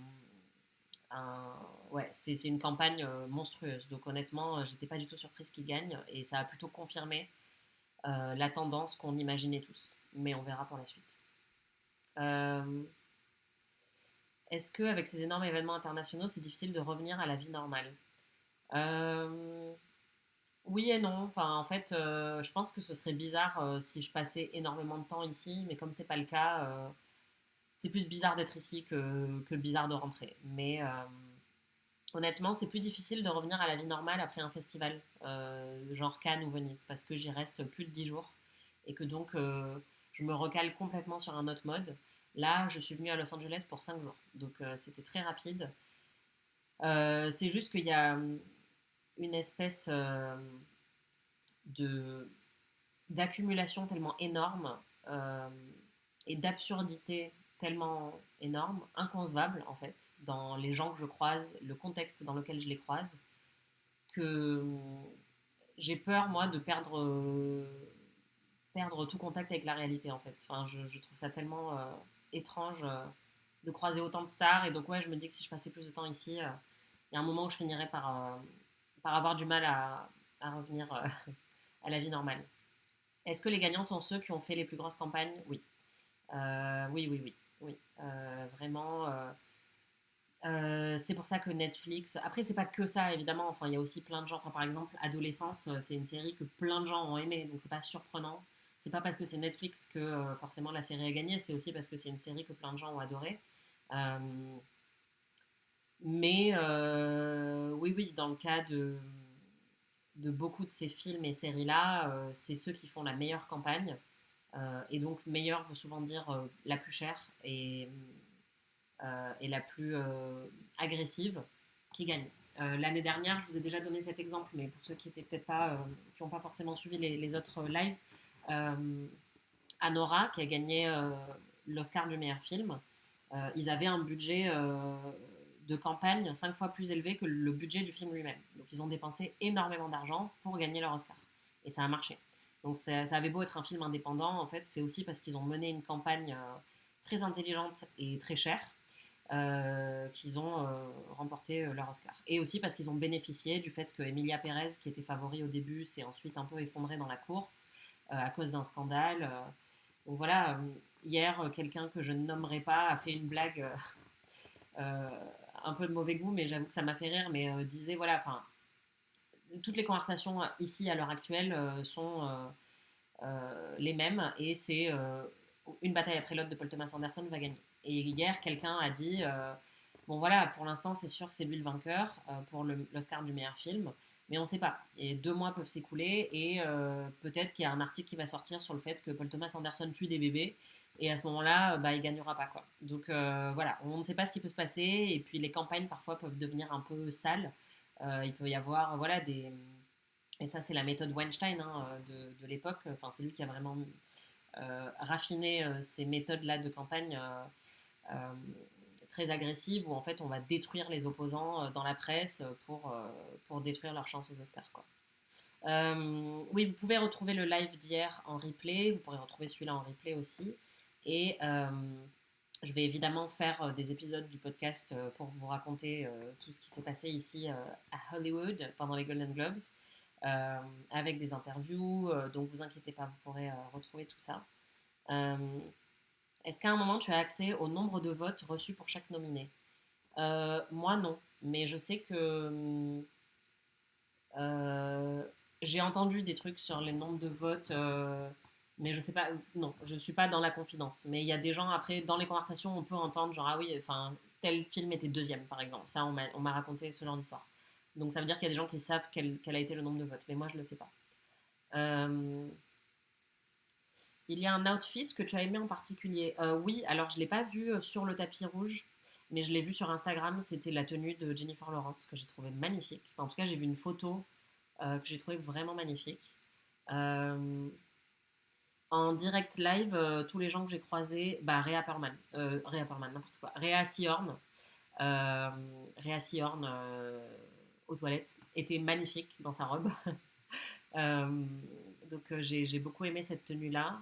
ouais, c'est une campagne monstrueuse. Donc honnêtement, j'étais pas du tout surprise qu'il gagne et ça a plutôt confirmé la tendance qu'on imaginait tous. Mais on verra pour la suite. Euh, Est-ce qu'avec ces énormes événements internationaux, c'est difficile de revenir à la vie normale? Euh, Oui et non. Enfin, en fait, je pense que ce serait bizarre si je passais énormément de temps ici, mais comme c'est pas le cas, c'est plus bizarre d'être ici que bizarre de rentrer. Mais honnêtement, c'est plus difficile de revenir à la vie normale après un festival, genre Cannes ou Venise, parce que j'y reste plus de 10 jours et que donc je me recale complètement sur un autre mode. Là, je suis venue à Los Angeles pour 5 jours, donc c'était très rapide. C'est juste qu'il y a une espèce de d'accumulation tellement énorme euh, et d'absurdité tellement énorme, inconcevable en fait, dans les gens que je croise, le contexte dans lequel je les croise, que j'ai peur moi de perdre tout contact avec la réalité en fait. Enfin, je trouve ça tellement étrange de croiser autant de stars et donc ouais, je me dis que si je passais plus de temps ici, il y a un moment où je finirais par avoir du mal à revenir à la vie normale. Est-ce que les gagnants sont ceux qui ont fait les plus grosses campagnes? Oui. Oui, oui, oui. Oui. Vraiment. C'est pour ça que Netflix. Après, c'est pas que ça, évidemment. Enfin, il y a aussi plein de gens. Enfin, par exemple, Adolescence, c'est une série que plein de gens ont aimé, donc c'est pas surprenant. C'est pas parce que c'est Netflix que forcément la série a gagné. C'est aussi parce que c'est une série que plein de gens ont adoré. Euh, mais oui, oui, dans le cas de beaucoup de ces films et séries-là, c'est ceux qui font la meilleure campagne. Et donc, meilleure veut souvent dire la plus chère et la plus agressive qui gagne. L'année dernière, je vous ai déjà donné cet exemple, mais pour ceux qui étaient peut-être pas, qui n'ont pas forcément suivi les autres lives, euh, Anora, qui a gagné l'Oscar du meilleur film, ils avaient un budget de campagne 5 fois plus élevé que le budget du film lui-même. Donc ils ont dépensé énormément d'argent pour gagner leur Oscar. Et ça a marché. Donc ça avait beau être un film indépendant, en fait, c'est aussi parce qu'ils ont mené une campagne très intelligente et très chère qu'ils ont remporté leur Oscar. Et aussi parce qu'ils ont bénéficié du fait que Emilia Pérez, qui était favori au début, s'est ensuite un peu effondrée dans la course à cause d'un scandale. Donc voilà, hier, quelqu'un que je ne nommerai pas a fait une blague euh, un peu de mauvais goût, mais j'avoue que ça m'a fait rire, mais disait, voilà, enfin, toutes les conversations ici à l'heure actuelle sont les mêmes et c'est une bataille après l'autre de Paul Thomas Anderson va gagner. Et hier, quelqu'un a dit bon voilà, pour l'instant, c'est sûr que c'est lui le vainqueur pour l'Oscar du meilleur film, mais on ne sait pas. Et 2 mois peuvent s'écouler et peut-être qu'il y a un article qui va sortir sur le fait que Paul Thomas Anderson tue des bébés Et à ce moment-là, bah, il gagnera pas, quoi. Donc voilà, on ne sait pas ce qui peut se passer. Et puis les campagnes parfois peuvent devenir un peu sales. Il peut y avoir voilà des et ça c'est la méthode Weinstein, hein, de l'époque. Enfin c'est lui qui a vraiment raffiné ces méthodes là de campagne euh, très agressives où en fait on va détruire les opposants dans la presse pour détruire leurs chances aux Oscars, quoi. Oui, vous pouvez retrouver le live d'hier en replay, vous pourrez retrouver celui-là en replay aussi. Et je vais évidemment faire des épisodes du podcast pour vous raconter tout ce qui s'est passé ici à Hollywood pendant les Golden Globes, euh, avec des interviews. Donc vous inquiétez pas, vous pourrez retrouver tout ça. Euh, Est-ce qu'à un moment tu as accès au nombre de votes reçus pour chaque nominé? Moi non, mais je sais que euh, j'ai entendu des trucs sur les nombres de votes, mais je sais pas, non, je suis pas dans la confidence. Mais il y a des gens, après, dans les conversations, on peut entendre genre, ah oui, enfin, tel film était deuxième, par exemple. Ça, on m'a raconté ce genre d'histoire. Donc ça veut dire qu'il y a des gens qui savent quel a été le nombre de votes, mais moi, je le sais pas. Euh, il y a un outfit que tu as aimé en particulier. Oui, alors je l'ai pas vu sur le tapis rouge, mais je l'ai vu sur Instagram. C'était la tenue de Jennifer Lawrence que j'ai trouvé magnifique. Enfin, en tout cas, j'ai vu une photo que j'ai trouvé vraiment magnifique. Euh, En direct live, tous les gens que j'ai croisés, bah, Rhea Perlman, n'importe quoi, euh, Rhea Seehorn aux toilettes, était magnifique dans sa robe. Euh, donc j'ai beaucoup aimé cette tenue-là.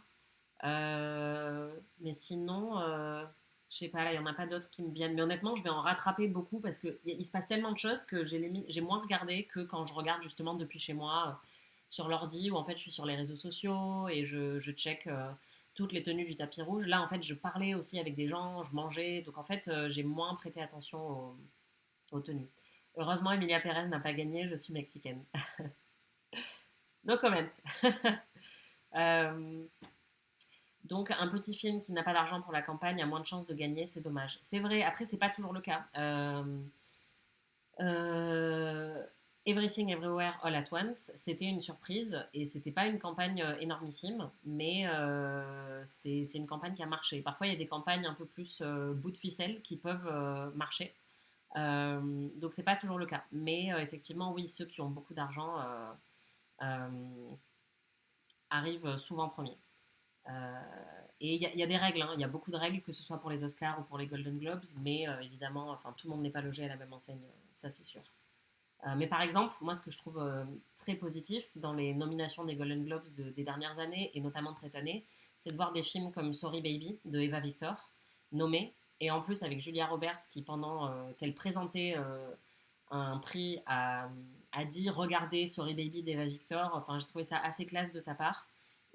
Mais sinon, je sais pas, là, il n'y en a pas d'autres qui me viennent. Mais honnêtement, je vais en rattraper beaucoup parce qu'il se passe tellement de choses que j'ai moins regardé que quand je regarde justement depuis chez moi sur l'ordi où en fait je suis sur les réseaux sociaux et je check toutes les tenues du tapis rouge. Là, en fait, je parlais aussi avec des gens, je mangeais. Donc en fait, j'ai moins prêté attention aux tenues. Heureusement, Emilia Pérez n'a pas gagné, je suis mexicaine. No comment. Euh, Donc un petit film qui n'a pas d'argent pour la campagne a moins de chances de gagner, c'est dommage. C'est vrai, après c'est pas toujours le cas. Euh, Everything Everywhere All at Once, c'était une surprise et c'était pas une campagne énormissime, mais c'est une campagne qui a marché. Parfois il y a des campagnes un peu plus bout de ficelle qui peuvent marcher. Donc c'est pas toujours le cas. Mais effectivement, oui, ceux qui ont beaucoup d'argent euh, arrivent souvent premiers. Euh, et il y a des règles, hein. Il y a beaucoup de règles, que ce soit pour les Oscars ou pour les Golden Globes, mais évidemment, enfin, tout le monde n'est pas logé à la même enseigne, ça c'est sûr. Mais par exemple, moi ce que je trouve très positif dans les nominations des Golden Globes des dernières années, et notamment de cette année, c'est de voir des films comme Sorry Baby de Eva Victor, nommés, et en plus avec Julia Roberts qui pendant qu'elle présentait un prix a dit regardez Sorry Baby d'Eva Victor. Enfin, j'ai trouvé ça assez classe de sa part.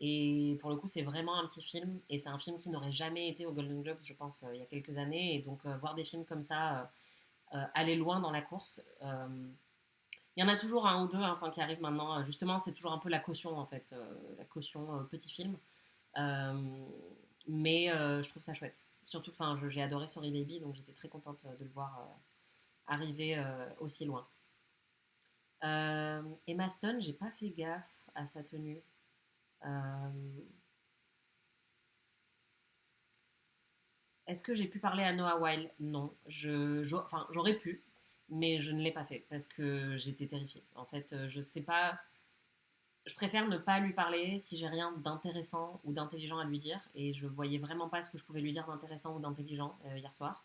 Et pour le coup, c'est vraiment un petit film. Et c'est un film qui n'aurait jamais été au Golden Globes, je pense, il y a quelques années. Et donc, voir des films comme ça aller loin dans la course. Il y en a toujours un ou deux enfin, qui arrivent maintenant. Justement, c'est toujours un peu la caution, en fait. La caution petit film. Euh, mais je trouve ça chouette. Surtout que j'ai adoré Sorry Baby, donc j'étais très contente de le voir arriver aussi loin. Emma Stone, j'ai pas fait gaffe à sa tenue. Euh, Est-ce que j'ai pu parler à Noah Weil? Non. Enfin, j'aurais pu, mais je ne l'ai pas fait parce que j'étais terrifiée. En fait, je sais pas. Je préfère ne pas lui parler si j'ai rien d'intéressant ou d'intelligent à lui dire. Et je voyais vraiment pas ce que je pouvais lui dire d'intéressant ou d'intelligent hier soir.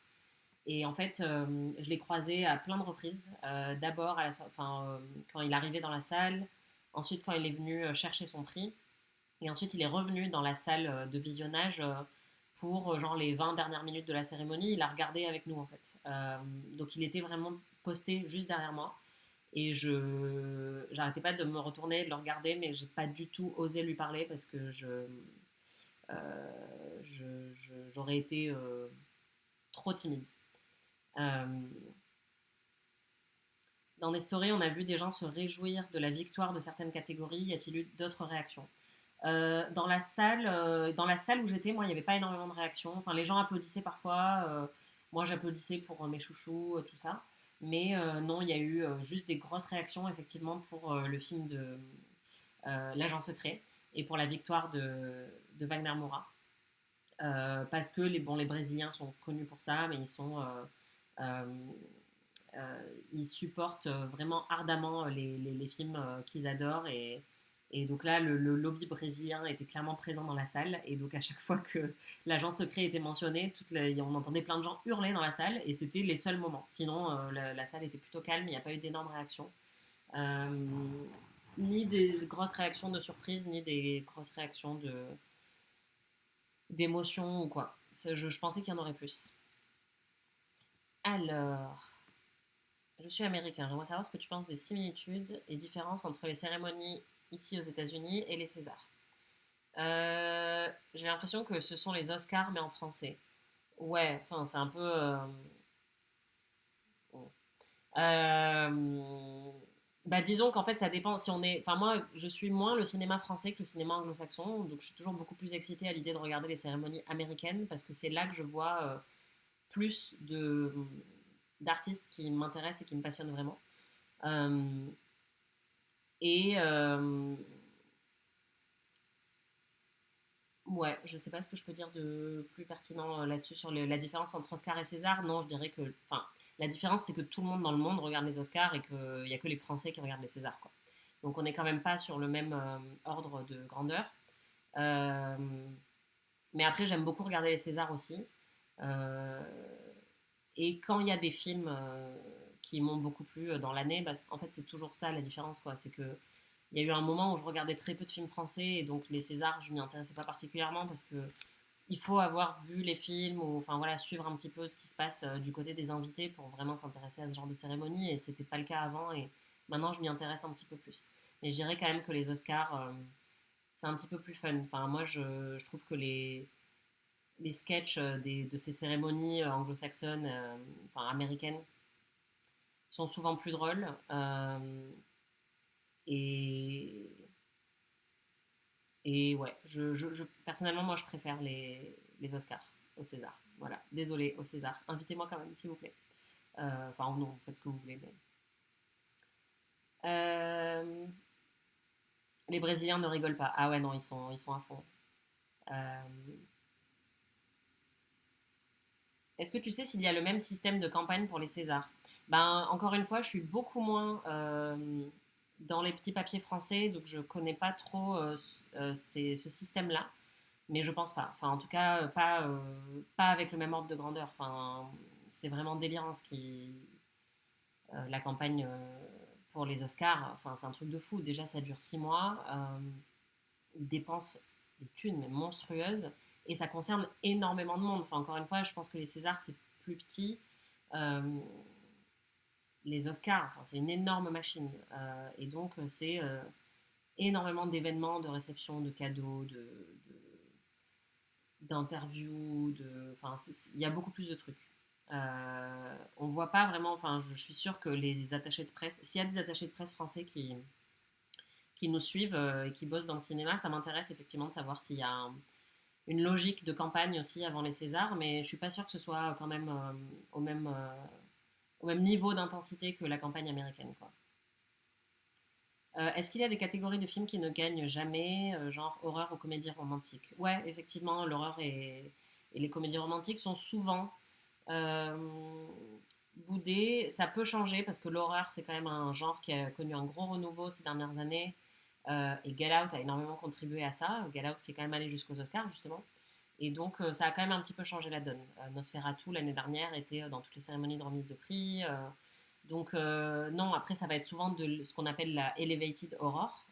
Et en fait, je l'ai croisé à plein de reprises. D'abord, quand il arrivait dans la salle. Ensuite, quand il est venu chercher son prix. Et ensuite, il est revenu dans la salle de visionnage pour genre les 20 dernières minutes de la cérémonie. Il a regardé avec nous, en fait. Donc, il était vraiment posté juste derrière moi. Et j'arrêtais pas de me retourner, de le regarder, mais j'ai pas du tout osé lui parler parce que j'aurais été trop timide. Euh, Dans des stories, on a vu des gens se réjouir de la victoire de certaines catégories. Y a-t-il eu d'autres réactions? Dans la salle où j'étais, moi, il n'y avait pas énormément de réactions. Enfin, les gens applaudissaient parfois. Moi, j'applaudissais pour mes chouchous, tout ça. Mais non, il y a eu juste des grosses réactions, effectivement, pour le film de L'Agent secret et pour la victoire de Wagner Moura. parce que les Brésiliens sont connus pour ça, mais euh, ils supportent vraiment ardemment les films qu'ils adorent. Et donc là, le lobby brésilien était clairement présent dans la salle. Et donc à chaque fois que l'agent secret était mentionné, on entendait plein de gens hurler dans la salle. Et c'était les seuls moments. Sinon, la salle était plutôt calme. Il n'y a pas eu d'énormes réactions. Euh, Ni des grosses réactions de surprise, ni des grosses réactions d'émotion ou quoi. Je pensais qu'il y en aurait plus. Alors, je suis américain. J'aimerais savoir ce que tu penses des similitudes et différences entre les cérémonies ici aux États-Unis et les Césars. J'ai l'impression que ce sont les Oscars, mais en français. Ouais, enfin, c'est un peu. Euh, Bah, disons qu'en fait, ça dépend si on est. Enfin, moi, je suis moins le cinéma français que le cinéma anglo-saxon, donc je suis toujours beaucoup plus excitée à l'idée de regarder les cérémonies américaines parce que c'est là que je vois plus d'artistes qui m'intéressent et qui me passionnent vraiment. Euh, et ouais, je sais pas ce que je peux dire de plus pertinent là-dessus sur la différence entre Oscar et César. Non, je dirais que. Enfin, la différence, c'est que tout le monde dans le monde regarde les Oscars et qu'il n'y a que les Français qui regardent les Césars, quoi. Donc on n'est quand même pas sur le même ordre de grandeur. Euh, mais après, j'aime beaucoup regarder les Césars aussi. Euh, et quand il y a des films qui m'ont beaucoup plu dans l'année, bah, en fait, c'est toujours ça la différence, quoi. C'est que il y a eu un moment où je regardais très peu de films français et donc les Césars, je m'y intéressais pas particulièrement parce que il faut avoir vu les films ou enfin voilà suivre un petit peu ce qui se passe du côté des invités pour vraiment s'intéresser à ce genre de cérémonie et c'était pas le cas avant et maintenant je m'y intéresse un petit peu plus. Mais je dirais quand même que les Oscars c'est un petit peu plus fun. Enfin moi je trouve que les sketchs de ces cérémonies anglo-saxonnes, enfin américaines, sont souvent plus drôles et Et ouais, personnellement, moi, je préfère les Oscars au César. Voilà, désolé au César. Invitez-moi quand même, s'il vous plaît. Enfin, non, vous faites ce que vous voulez. Mais... Euh, les Brésiliens ne rigolent pas. Ah ouais, non, ils sont à fond. Euh, Est-ce que tu sais s'il y a le même système de campagne pour les Césars? Ben, encore une fois, je suis beaucoup moins dans les petits papiers français, donc je connais pas trop ce système-là. Mais je pense pas. Enfin, en tout cas, pas avec le même ordre de grandeur. Enfin, c'est vraiment délirant la campagne pour les Oscars. Enfin, c'est un truc de fou. Déjà, ça dure 6 mois. Ils dépensent des thunes mais monstrueuses et ça concerne énormément de monde. Enfin, encore une fois, je pense que les Césars c'est plus petit. Euh, les Oscars, enfin, c'est une énorme machine. Et donc, c'est énormément d'événements, de réceptions, de cadeaux, d'interviews, enfin, il y a beaucoup plus de trucs. On voit pas vraiment, enfin, je suis sûre que les attachés de presse, s'il y a des attachés de presse français qui nous suivent et qui bossent dans le cinéma, ça m'intéresse effectivement de savoir s'il y a une logique de campagne aussi avant les Césars, mais je suis pas sûre que ce soit quand même au même niveau d'intensité que la campagne américaine, quoi. Est-ce qu'il y a des catégories de films qui ne gagnent jamais, genre horreur ou comédie romantique? Ouais, effectivement, l'horreur et les comédies romantiques sont souvent euh, boudées. Ça peut changer parce que l'horreur, c'est quand même un genre qui a connu un gros renouveau ces dernières années. Et Get Out a énormément contribué à ça. Get Out qui est quand même allé jusqu'aux Oscars, justement. Et donc, ça a quand même un petit peu changé la donne. Nosferatu, l'année dernière, était dans toutes les cérémonies de remise de prix. Donc, non, après, ça va être souvent de ce qu'on appelle la elevated horror.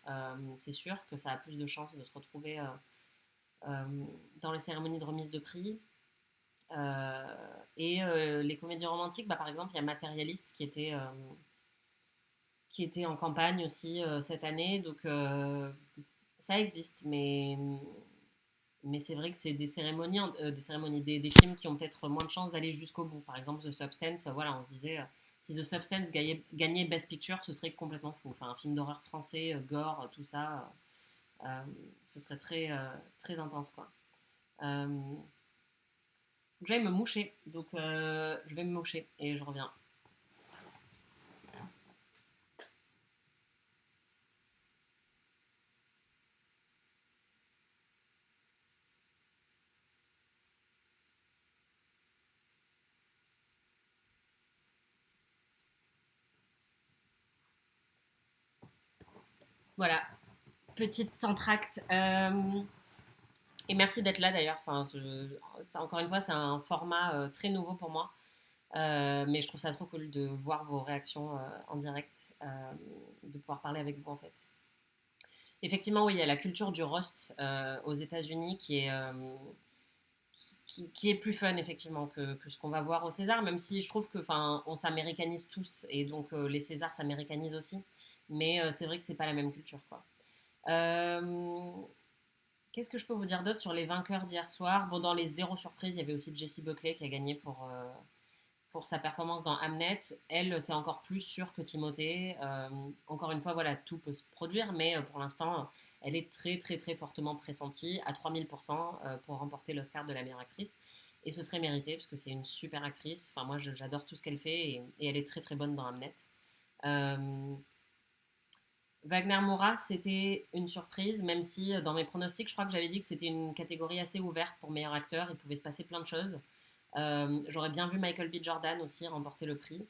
C'est sûr que ça a plus de chances de se retrouver euh, dans les cérémonies de remise de prix. Et les comédies romantiques, bah, par exemple, il y a Matérialiste qui était en campagne aussi cette année. Donc, ça existe, mais c'est vrai que c'est des films qui ont peut-être moins de chances d'aller jusqu'au bout. Par exemple, The Substance, voilà, on se disait, si The Substance gagnait Best Picture, ce serait complètement fou. Enfin, un film d'horreur français, gore, tout ça, ce serait très, très intense, quoi. Euh, Faut que j'aille me moucher, donc je vais me moucher et je reviens. Voilà, petite entracte. Et merci d'être là d'ailleurs. Enfin, encore une fois, c'est un format très nouveau pour moi. Mais je trouve ça trop cool de voir vos réactions en direct, de pouvoir parler avec vous en fait. Effectivement, oui, il y a la culture du roast aux États-Unis qui est plus fun effectivement que ce qu'on va voir au César, même si je trouve que, enfin, on s'américanise tous et donc les Césars s'américanisent aussi. Mais c'est vrai que c'est pas la même culture, quoi. Euh, Qu'est-ce que je peux vous dire d'autre sur les vainqueurs d'hier soir? Bon, dans les zéro surprise, il y avait aussi Jessie Buckley qui a gagné pour sa performance dans Hamnet. Elle, c'est encore plus sûr que Timothée. Encore une fois, voilà, tout peut se produire, mais pour l'instant, elle est très, très, très fortement pressentie à 3000% pour remporter l'Oscar de la meilleure actrice. Et ce serait mérité, parce que c'est une super actrice. Enfin, moi, j'adore tout ce qu'elle fait et elle est très, très bonne dans Hamnet. Euh, Wagner Moura, c'était une surprise, même si dans mes pronostics, je crois que j'avais dit que c'était une catégorie assez ouverte pour meilleur acteur. Il pouvait se passer plein de choses. J'aurais bien vu Michael B. Jordan aussi remporter le prix.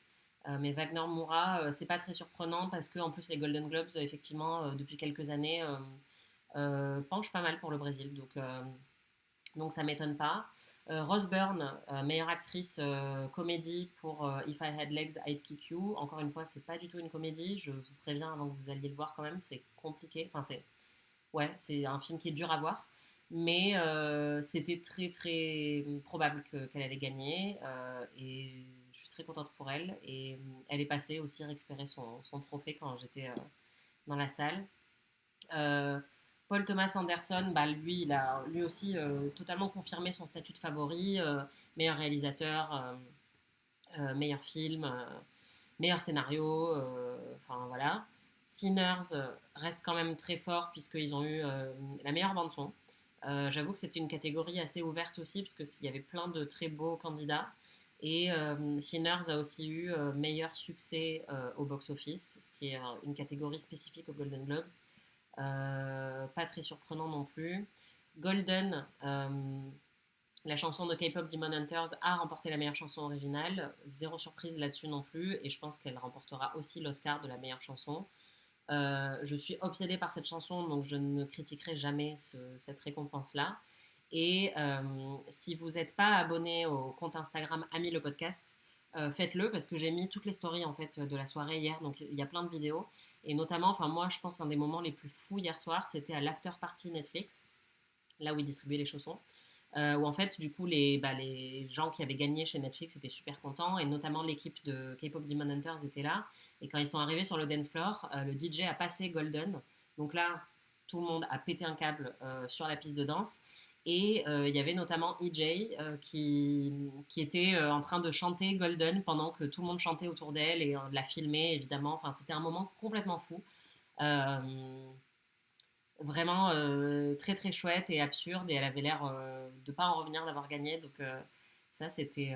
Mais Wagner Moura, c'est pas très surprenant parce que en plus les Golden Globes, effectivement, depuis quelques années, penchent pas mal pour le Brésil. Donc ça m'étonne pas. Rose Byrne, meilleure actrice comédie pour If I Had Legs, I'd Kick You. Encore une fois, c'est pas du tout une comédie. Je vous préviens avant que vous alliez le voir quand même, c'est compliqué. Enfin, c'est un film qui est dur à voir. Mais c'était très très probable qu'elle allait gagner. Et je suis très contente pour elle. Et elle est passée aussi récupérer son trophée quand j'étais dans la salle. Euh, Paul Thomas Anderson, bah, lui, il a lui aussi totalement confirmé son statut de favori, meilleur réalisateur, meilleur film, meilleur scénario, enfin voilà. Sinners reste quand même très fort puisqu'ils ont eu la meilleure bande son. J'avoue que c'était une catégorie assez ouverte aussi parce qu'il y avait plein de très beaux candidats. Et Sinners a aussi eu meilleur succès au box-office, ce qui est une catégorie spécifique aux Golden Globes. Pas très surprenant non plus. Golden, la chanson de K-pop Demon Hunters a remporté la meilleure chanson originale. Zéro surprise là-dessus non plus. Et je pense qu'elle remportera aussi l'Oscar de la meilleure chanson. Je suis obsédée par cette chanson, donc je ne critiquerai jamais cette récompense-là. Et si vous n'êtes pas abonné au compte Instagram Ami le podcast, faites-le parce que j'ai mis toutes les stories en fait de la soirée hier, donc il y a plein de vidéos. Et notamment, enfin moi je pense qu'un des moments les plus fous hier soir, c'était à l'after party Netflix, là où ils distribuaient les chaussons. Où en fait, du coup, les gens qui avaient gagné chez Netflix étaient super contents, et notamment l'équipe de K-pop Demon Hunters était là. Et quand ils sont arrivés sur le dance floor, le DJ a passé Golden. Donc là, tout le monde a pété un câble sur la piste de danse. Et il y avait notamment EJ qui était en train de chanter Golden pendant que tout le monde chantait autour d'elle et la filmer évidemment. Enfin, c'était un moment complètement fou. Euh, Vraiment très très chouette et absurde et elle avait l'air de pas en revenir d'avoir gagné donc ça c'était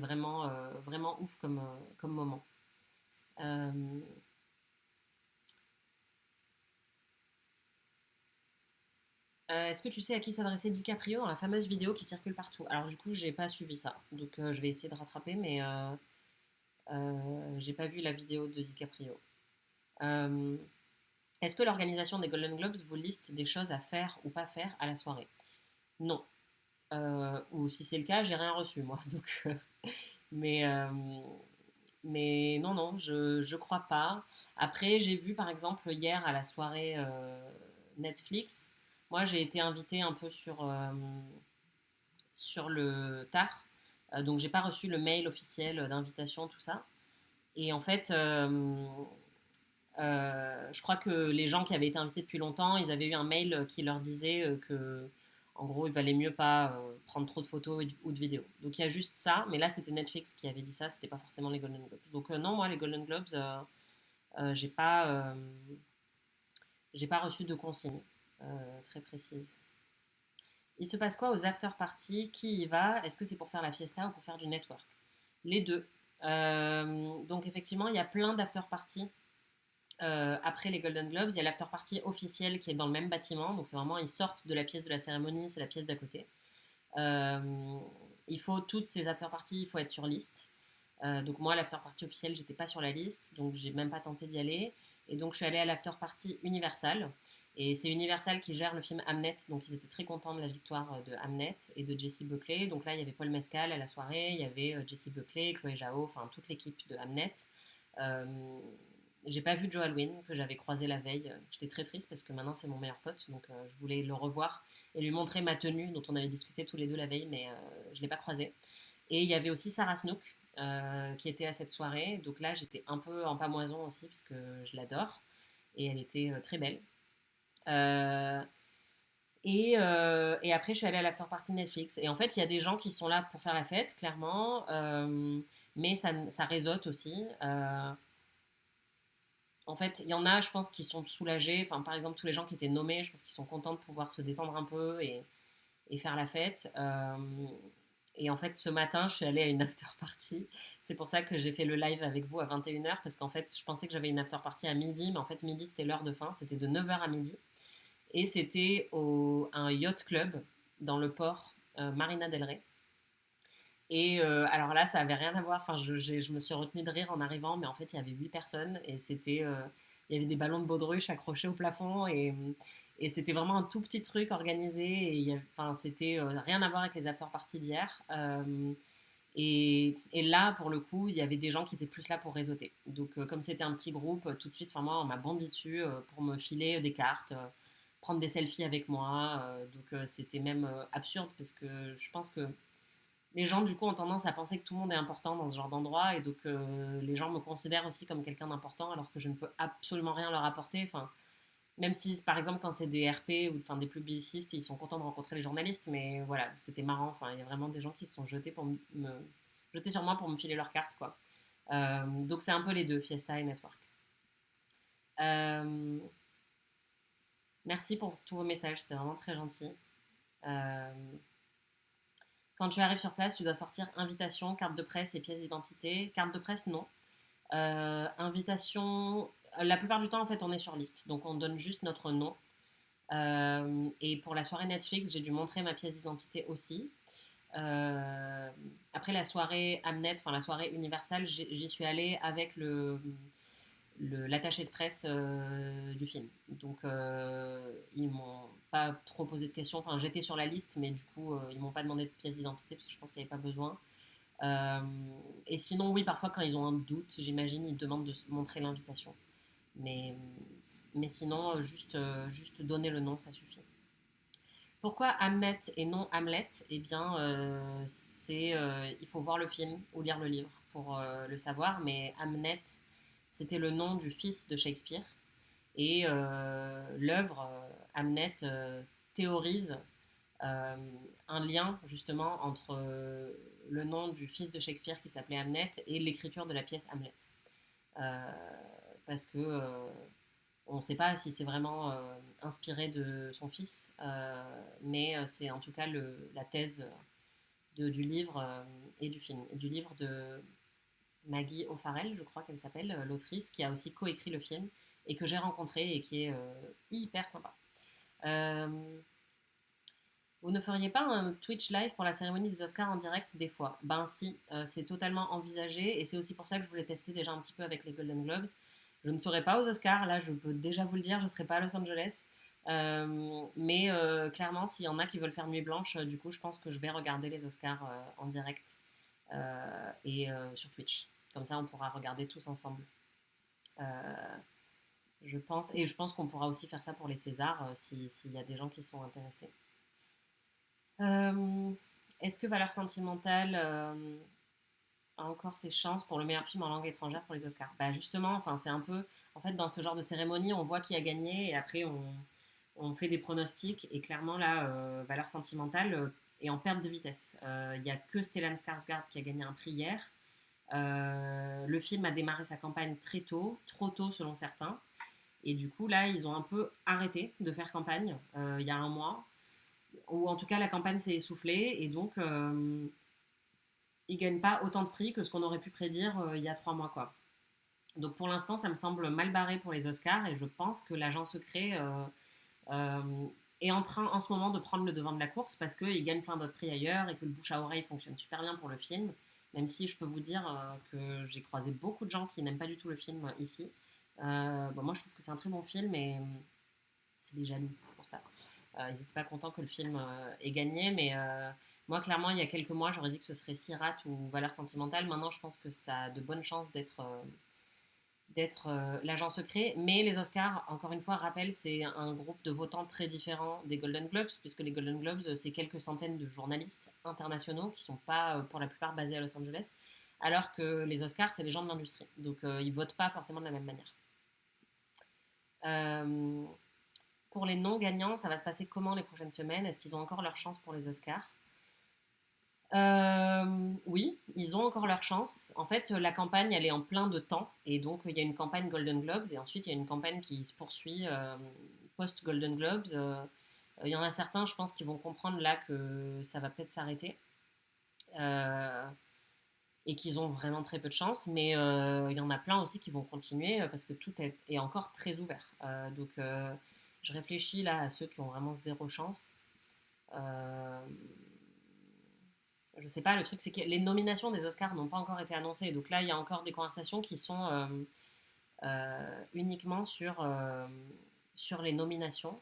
vraiment vraiment ouf comme moment. Euh, Est-ce que tu sais à qui s'adressait DiCaprio dans la fameuse vidéo qui circule partout? Alors du coup j'ai pas suivi ça donc je vais essayer de rattraper mais j'ai pas vu la vidéo de DiCaprio. Euh, Est-ce que l'organisation des Golden Globes vous liste des choses à faire ou pas faire à la soirée? Non. Ou si c'est le cas, j'ai rien reçu moi. Mais, euh, mais non, non, je crois pas. Après, j'ai vu par exemple hier à la soirée Netflix, moi j'ai été invitée un peu sur le tard. Donc j'ai pas reçu le mail officiel d'invitation, tout ça. Et en fait, je crois que les gens qui avaient été invités depuis longtemps, ils avaient eu un mail qui leur disait que, en gros, il valait mieux pas prendre trop de photos ou de vidéos. Donc il y a juste ça, mais là c'était Netflix qui avait dit ça, c'était pas forcément les Golden Globes. Donc non, moi les Golden Globes, euh, j'ai pas, euh, j'ai pas reçu de consignes très précises. Il se passe quoi aux after parties? Qui y va? Est-ce que c'est pour faire la fiesta ou pour faire du network? Les deux. Donc effectivement, il y a plein d'after parties après les Golden Globes, il y a l'after party officiel qui est dans le même bâtiment. Donc c'est vraiment, ils sortent de la pièce de la cérémonie, c'est la pièce d'à côté. Euh, il faut toutes ces after parties, il faut être sur liste. Donc moi, l'after party officiel, j'étais pas sur la liste, donc j'ai même pas tenté d'y aller. Et donc, je suis allée à l'after party Universal. Et c'est Universal qui gère le film Hamnet. Donc, ils étaient très contents de la victoire de Hamnet et de Jessie Buckley. Donc là, il y avait Paul Mescal à la soirée, il y avait Jessie Buckley, Chloé Zhao, enfin toute l'équipe de Hamnet. Euh, j'ai pas vu Joe Alwyn, que j'avais croisé la veille. J'étais très triste parce que maintenant c'est mon meilleur pote. Donc je voulais le revoir et lui montrer ma tenue dont on avait discuté tous les deux la veille, mais je l'ai pas croisé. Et il y avait aussi Sarah Snook qui était à cette soirée. Donc là, j'étais un peu en pamoison aussi parce que je l'adore. Et elle était très belle. Euh, et après, je suis allée à l'after party Netflix. Et en fait, il y a des gens qui sont là pour faire la fête, clairement. Mais ça réseaute aussi. En fait, il y en a, je pense, qui sont soulagés. Enfin, par exemple, tous les gens qui étaient nommés, je pense qu'ils sont contents de pouvoir se détendre un peu et faire la fête. Et en fait, ce matin, je suis allée à une after party. C'est pour ça que j'ai fait le live avec vous à 21h, parce qu'en fait, je pensais que j'avais une after party à midi, mais en fait, midi, c'était l'heure de fin. C'était de 9h à midi. Et c'était un yacht club dans le port Marina del Rey. Et alors là, ça avait rien à voir. Enfin, je me suis retenue de rire en arrivant, mais en fait, il y avait 8 personnes et il y avait des ballons de baudruche accrochés au plafond et c'était vraiment un tout petit truc organisé. Et enfin, c'était rien à voir avec les after parties d'hier. Et là, pour le coup, il y avait des gens qui étaient plus là pour réseauter. Donc, comme c'était un petit groupe, tout de suite, enfin, moi, on m'a bondi dessus pour me filer des cartes, prendre des selfies avec moi. Donc, c'était même absurde parce que je pense que les gens, du coup, ont tendance à penser que tout le monde est important dans ce genre d'endroit et donc les gens me considèrent aussi comme quelqu'un d'important alors que je ne peux absolument rien leur apporter. Enfin, même si, par exemple, quand c'est des RP ou enfin, des publicistes, ils sont contents de rencontrer les journalistes, mais voilà, c'était marrant. Enfin, il y a vraiment des gens qui se sont jetés jeter sur moi pour me filer leurs cartes, quoi. Donc c'est un peu les deux, Fiesta et Network. Euh, Merci pour tous vos messages, c'est vraiment très gentil. Euh, Quand tu arrives sur place, tu dois sortir invitation, carte de presse et pièce d'identité. Carte de presse, non. Invitation, la plupart du temps, en fait, on est sur liste. Donc, on donne juste notre nom. Et pour la soirée Netflix, j'ai dû montrer ma pièce d'identité aussi. Euh, Après la soirée Amnet, enfin la soirée Universal, j'y suis allée avec l'attaché de presse du film. Donc ils m'ont pas trop posé de questions. Enfin, j'étais sur la liste, mais du coup, ils m'ont pas demandé de pièce d'identité parce que je pense qu'il n'y avait pas besoin. Euh, et sinon, oui, parfois quand ils ont un doute, j'imagine, ils demandent de montrer l'invitation. Mais, mais sinon, juste donner le nom, ça suffit. Pourquoi Hamlet et non Hamlet? Eh bien, il faut voir le film ou lire le livre pour le savoir. Mais Hamlet, c'était le nom du fils de Shakespeare. Et l'œuvre Hamlet théorise euh, un lien justement entre le nom du fils de Shakespeare qui s'appelait Hamlet et l'écriture de la pièce Hamlet. Euh, Parce que on ne sait pas si c'est vraiment inspiré de son fils, mais c'est en tout cas la thèse du livre et du film. Et du livre de Maggie O'Farrell, je crois qu'elle s'appelle, l'autrice, qui a aussi coécrit le film et que j'ai rencontré et qui est hyper sympa. Euh, Vous ne feriez pas un Twitch live pour la cérémonie des Oscars en direct des fois? Ben si, c'est totalement envisagé et c'est aussi pour ça que je voulais tester déjà un petit peu avec les Golden Globes. Je ne serai pas aux Oscars, là je peux déjà vous le dire, je ne serai pas à Los Angeles. Mais clairement, s'il y en a qui veulent faire nuit blanche, du coup je pense que je vais regarder les Oscars en direct et sur Twitch. Comme ça on pourra regarder tous ensemble. Euh, je pense, et je pense qu'on pourra aussi faire ça pour les Césars s'il y a des gens qui sont intéressés. Euh, Est-ce que Valeur sentimentale a encore ses chances pour le meilleur film en langue étrangère pour les Oscars? Bah justement, enfin c'est un peu, en fait dans ce genre de cérémonie, on voit qui a gagné et après on fait des pronostics et clairement là, Valeur sentimentale est en perte de vitesse. Il n'y a que Stellan Skarsgård qui a gagné un prix hier. Le film a démarré sa campagne très tôt, trop tôt selon certains. Et du coup là, ils ont un peu arrêté de faire campagne il y a un mois ou en tout cas la campagne s'est essoufflée et donc ils gagnent pas autant de prix que ce qu'on aurait pu prédire il y a 3 mois quoi. Donc pour l'instant ça me semble mal barré pour les Oscars et je pense que l'agent secret euh, est en train en ce moment de prendre le devant de la course parce qu'il gagne plein d'autres prix ailleurs et que le bouche à oreille fonctionne super bien pour le film, même si je peux vous dire que j'ai croisé beaucoup de gens qui n'aiment pas du tout le film ici Bon, moi, je trouve que c'est un très bon film et c'est des jaloux, c'est pour ça. Ils n'étaient pas contents que le film ait gagné, mais moi, clairement, il y a quelques mois, j'aurais dit que ce serait Sirat ou Valeurs sentimentales. Maintenant, je pense que ça a de bonnes chances d'être l'agent secret. Mais les Oscars, encore une fois, rappellent, c'est un groupe de votants très différent des Golden Globes, puisque les Golden Globes, c'est quelques centaines de journalistes internationaux qui ne sont pas, pour la plupart, basés à Los Angeles, alors que les Oscars, c'est les gens de l'industrie. Donc, ils ne votent pas forcément de la même manière. Euh, pour les non-gagnants, ça va se passer comment les prochaines semaines? Est-ce qu'ils ont encore leur chance pour les Oscars? Oui, ils ont encore leur chance. En fait, la campagne, elle est en plein de temps. Et donc, il y a une campagne Golden Globes et ensuite, il y a une campagne qui se poursuit post-Golden Globes. Il y en a certains, je pense, qui vont comprendre là que ça va peut-être s'arrêter euh, et qu'ils ont vraiment très peu de chance. Mais il y en a plein aussi qui vont continuer parce que tout est encore très ouvert. Donc, je réfléchis là à ceux qui ont vraiment zéro chance. Euh, je sais pas, le truc c'est que les nominations des Oscars n'ont pas encore été annoncées. Donc là, il y a encore des conversations qui sont uniquement sur les nominations.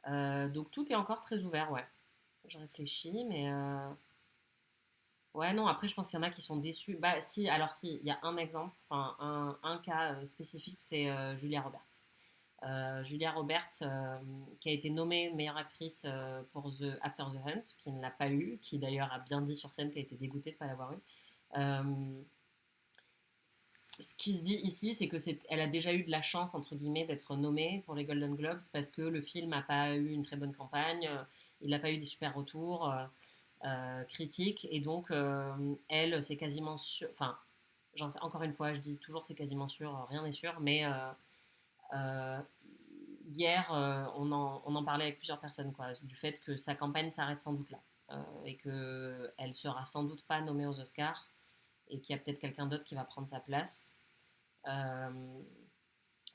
Donc tout est encore très ouvert, ouais. Je réfléchis, mais ouais, non, après je pense qu'il y en a qui sont déçus. Bah si, alors si, il y a un exemple, enfin un cas spécifique, c'est Julia Roberts. Julia Roberts, qui a été nommée meilleure actrice pour After the Hunt, qui ne l'a pas eu, qui d'ailleurs a bien dit sur scène qu'elle était dégoûtée de ne pas l'avoir eu. Euh, Ce qui se dit ici, c'est que elle a déjà eu de la chance entre guillemets d'être nommée pour les Golden Globes parce que le film n'a pas eu une très bonne campagne, il n'a pas eu des super retours critiques et donc elle, c'est quasiment sûr. Enfin, encore une fois, je dis toujours c'est quasiment sûr, rien n'est sûr, mais euh, hier, on en parlait avec plusieurs personnes, quoi, du fait que sa campagne s'arrête sans doute là. Et qu'elle sera sans doute pas nommée aux Oscars et qu'il y a peut-être quelqu'un d'autre qui va prendre sa place. Euh,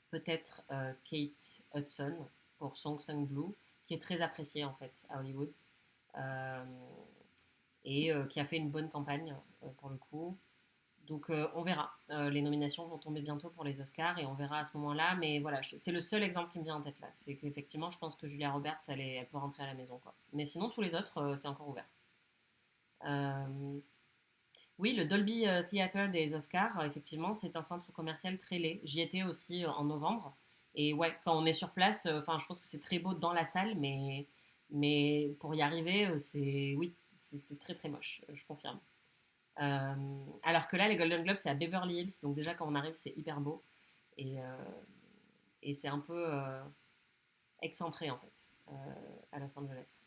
Peut-être Kate Hudson pour Song Sung Blue, qui est très appréciée en fait à Hollywood euh, et qui a fait une bonne campagne pour le coup. Donc on verra. Les nominations vont tomber bientôt pour les Oscars et on verra à ce moment-là. Mais voilà, c'est le seul exemple qui me vient en tête là. C'est qu'effectivement, je pense que Julia Roberts, elle peut rentrer à la maison, quoi. Mais sinon, tous les autres, c'est encore ouvert. Euh, oui, le Dolby Theatre des Oscars, effectivement, c'est un centre commercial très laid. J'y étais aussi en novembre. Et ouais, quand on est sur place, enfin, je pense que c'est très beau dans la salle, mais pour y arriver, oui, c'est très très moche, je confirme. Alors que là, les Golden Globes, c'est à Beverly Hills, donc déjà quand on arrive, c'est hyper beau. Et, et c'est un peu excentré en fait, à Los Angeles.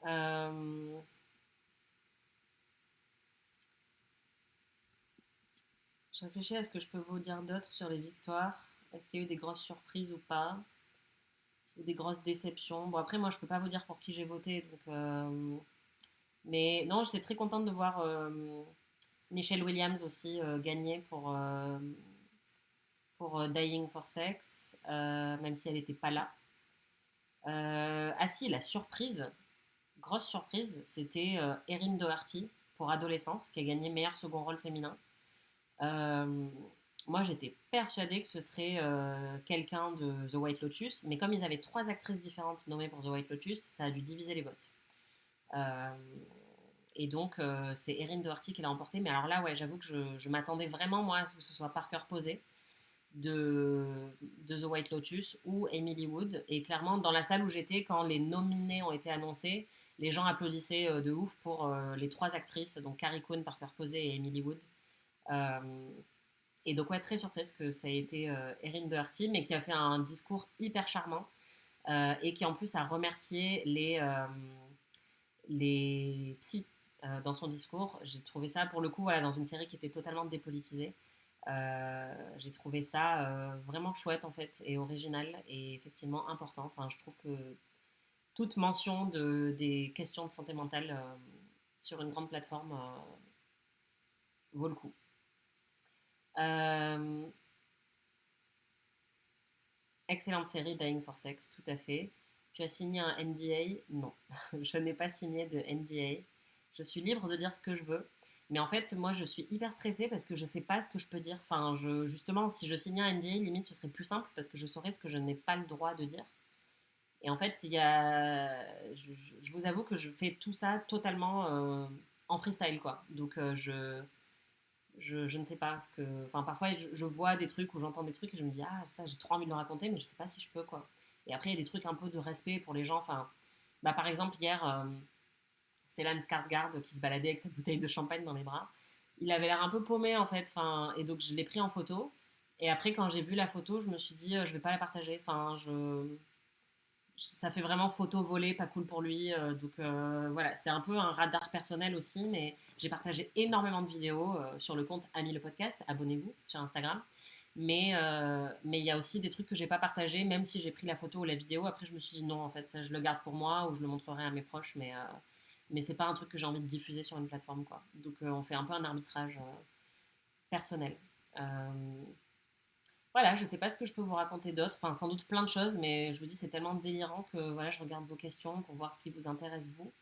Euh, je réfléchis à ce que je peux vous dire d'autre sur les victoires. Est-ce qu'il y a eu des grosses surprises ou pas? Ou des grosses déceptions? Bon, après, moi, je peux pas vous dire pour qui j'ai voté. Donc, mais non, j'étais très contente de voir Michelle Williams aussi gagner pour Dying for Sex, même si elle n'était pas là. Ah si, la surprise, grosse surprise, c'était Erin Doherty pour Adolescence, qui a gagné meilleur second rôle féminin. Euh, Moi, j'étais persuadée que ce serait quelqu'un de The White Lotus, mais comme ils avaient trois actrices différentes nommées pour The White Lotus, ça a dû diviser les votes. Euh, et donc, c'est Erin Doherty qui l'a emporté. Mais alors là, ouais, j'avoue que je m'attendais vraiment, moi, à ce que ce soit Parker Posey de, de The White Lotus ou Emily Wood. Et clairement, dans la salle où j'étais, quand les nominés ont été annoncés, les gens applaudissaient de ouf pour les trois actrices, donc Carrie Coon, Parker Posey et Emily Wood. Euh, et donc, ouais, très surprise que ça ait été Erin Doherty, mais qui a fait un discours hyper charmant et qui en plus a remercié les psys dans son discours. J'ai trouvé ça, pour le coup, voilà, dans une série qui était totalement dépolitisée. J'ai trouvé ça vraiment chouette en fait et original et effectivement important. Enfin, je trouve que toute mention des questions de santé mentale sur une grande plateforme vaut le coup. Euh, Excellente série, Dying for Sex, tout à fait. Tu as signé un NDA? Non, je n'ai pas signé de NDA. Je suis libre de dire ce que je veux. Mais en fait, moi, je suis hyper stressée parce que je sais pas ce que je peux dire. Enfin, justement, si je signais un NDA, limite, ce serait plus simple parce que je saurais ce que je n'ai pas le droit de dire. Et en fait, je vous avoue que je fais tout ça totalement en freestyle, quoi. Donc, je ne sais pas ce que. Enfin, parfois, je vois des trucs ou j'entends des trucs et je me dis, ah, ça, j'ai trop envie de le raconter, mais je sais pas si je peux, quoi. Et après, il y a des trucs un peu de respect pour les gens. Enfin, bah, par exemple, hier, Stellan Skarsgård qui se baladait avec sa bouteille de champagne dans les bras. Il avait l'air un peu paumé, en fait. Enfin, et donc, je l'ai pris en photo. Et après, quand j'ai vu la photo, je me suis dit, je vais pas la partager. Enfin, ça fait vraiment photo volée, pas cool pour lui. Donc voilà, c'est un peu un radar personnel aussi, mais j'ai partagé énormément de vidéos sur le compte Ami le podcast. Abonnez-vous sur Instagram. Mais il y a aussi des trucs que j'ai pas partagés, même si j'ai pris la photo ou la vidéo. Après, je me suis dit non, en fait, ça je le garde pour moi ou je le montrerai à mes proches, mais c'est pas un truc que j'ai envie de diffuser sur une plateforme, quoi. Donc on fait un peu un arbitrage personnel. Euh, voilà, je sais pas ce que je peux vous raconter d'autre. Enfin, sans doute plein de choses, mais je vous dis, c'est tellement délirant que voilà, je regarde vos questions pour voir ce qui vous intéresse, vous.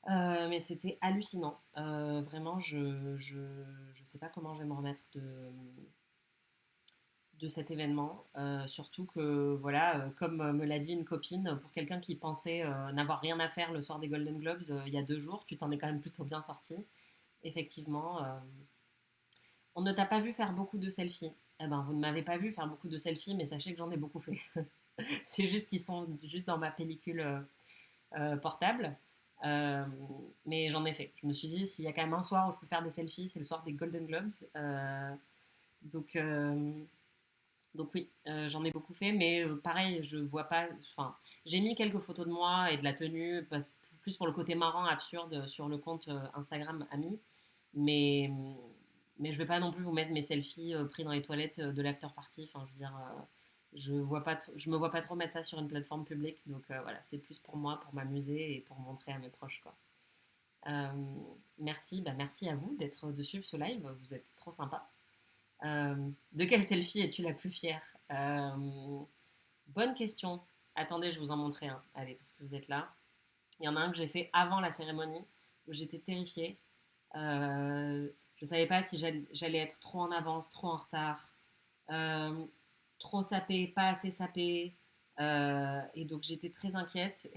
Mais c'était hallucinant. Vraiment, je sais pas comment je vais me remettre de cet événement. Surtout que, voilà, comme me l'a dit une copine, pour quelqu'un qui pensait n'avoir rien à faire le soir des Golden Globes il y a 2 jours, tu t'en es quand même plutôt bien sorti. Effectivement, on ne t'a pas vu faire beaucoup de selfies. Eh ben, vous ne m'avez pas vu faire beaucoup de selfies, mais sachez que j'en ai beaucoup fait. C'est juste qu'ils sont juste dans ma pellicule portable. Euh, mais j'en ai fait. Je me suis dit, s'il y a quand même un soir où je peux faire des selfies, c'est le soir des Golden Globes. Donc, euh, donc oui, j'en ai beaucoup fait, mais pareil, je vois pas. Enfin, j'ai mis quelques photos de moi et de la tenue, plus pour le côté marrant, absurde, sur le compte Instagram Ami, mais mais je vais pas non plus vous mettre mes selfies pris dans les toilettes de l'after party. Enfin, je veux dire, je me vois pas trop mettre ça sur une plateforme publique, donc voilà, c'est plus pour moi, pour m'amuser et pour montrer à mes proches, quoi. Euh, merci, bah merci à vous de suivre ce live, vous êtes trop sympa. De quelle selfie es-tu la plus fière? Bonne question. Attendez, je vous en montrer un. Allez, parce que vous êtes là. Il y en a un que j'ai fait avant la cérémonie, où j'étais terrifiée. Je ne savais pas si j'allais être trop en avance, trop en retard, euh, trop sapée, pas assez sapée. Et donc j'étais très inquiète.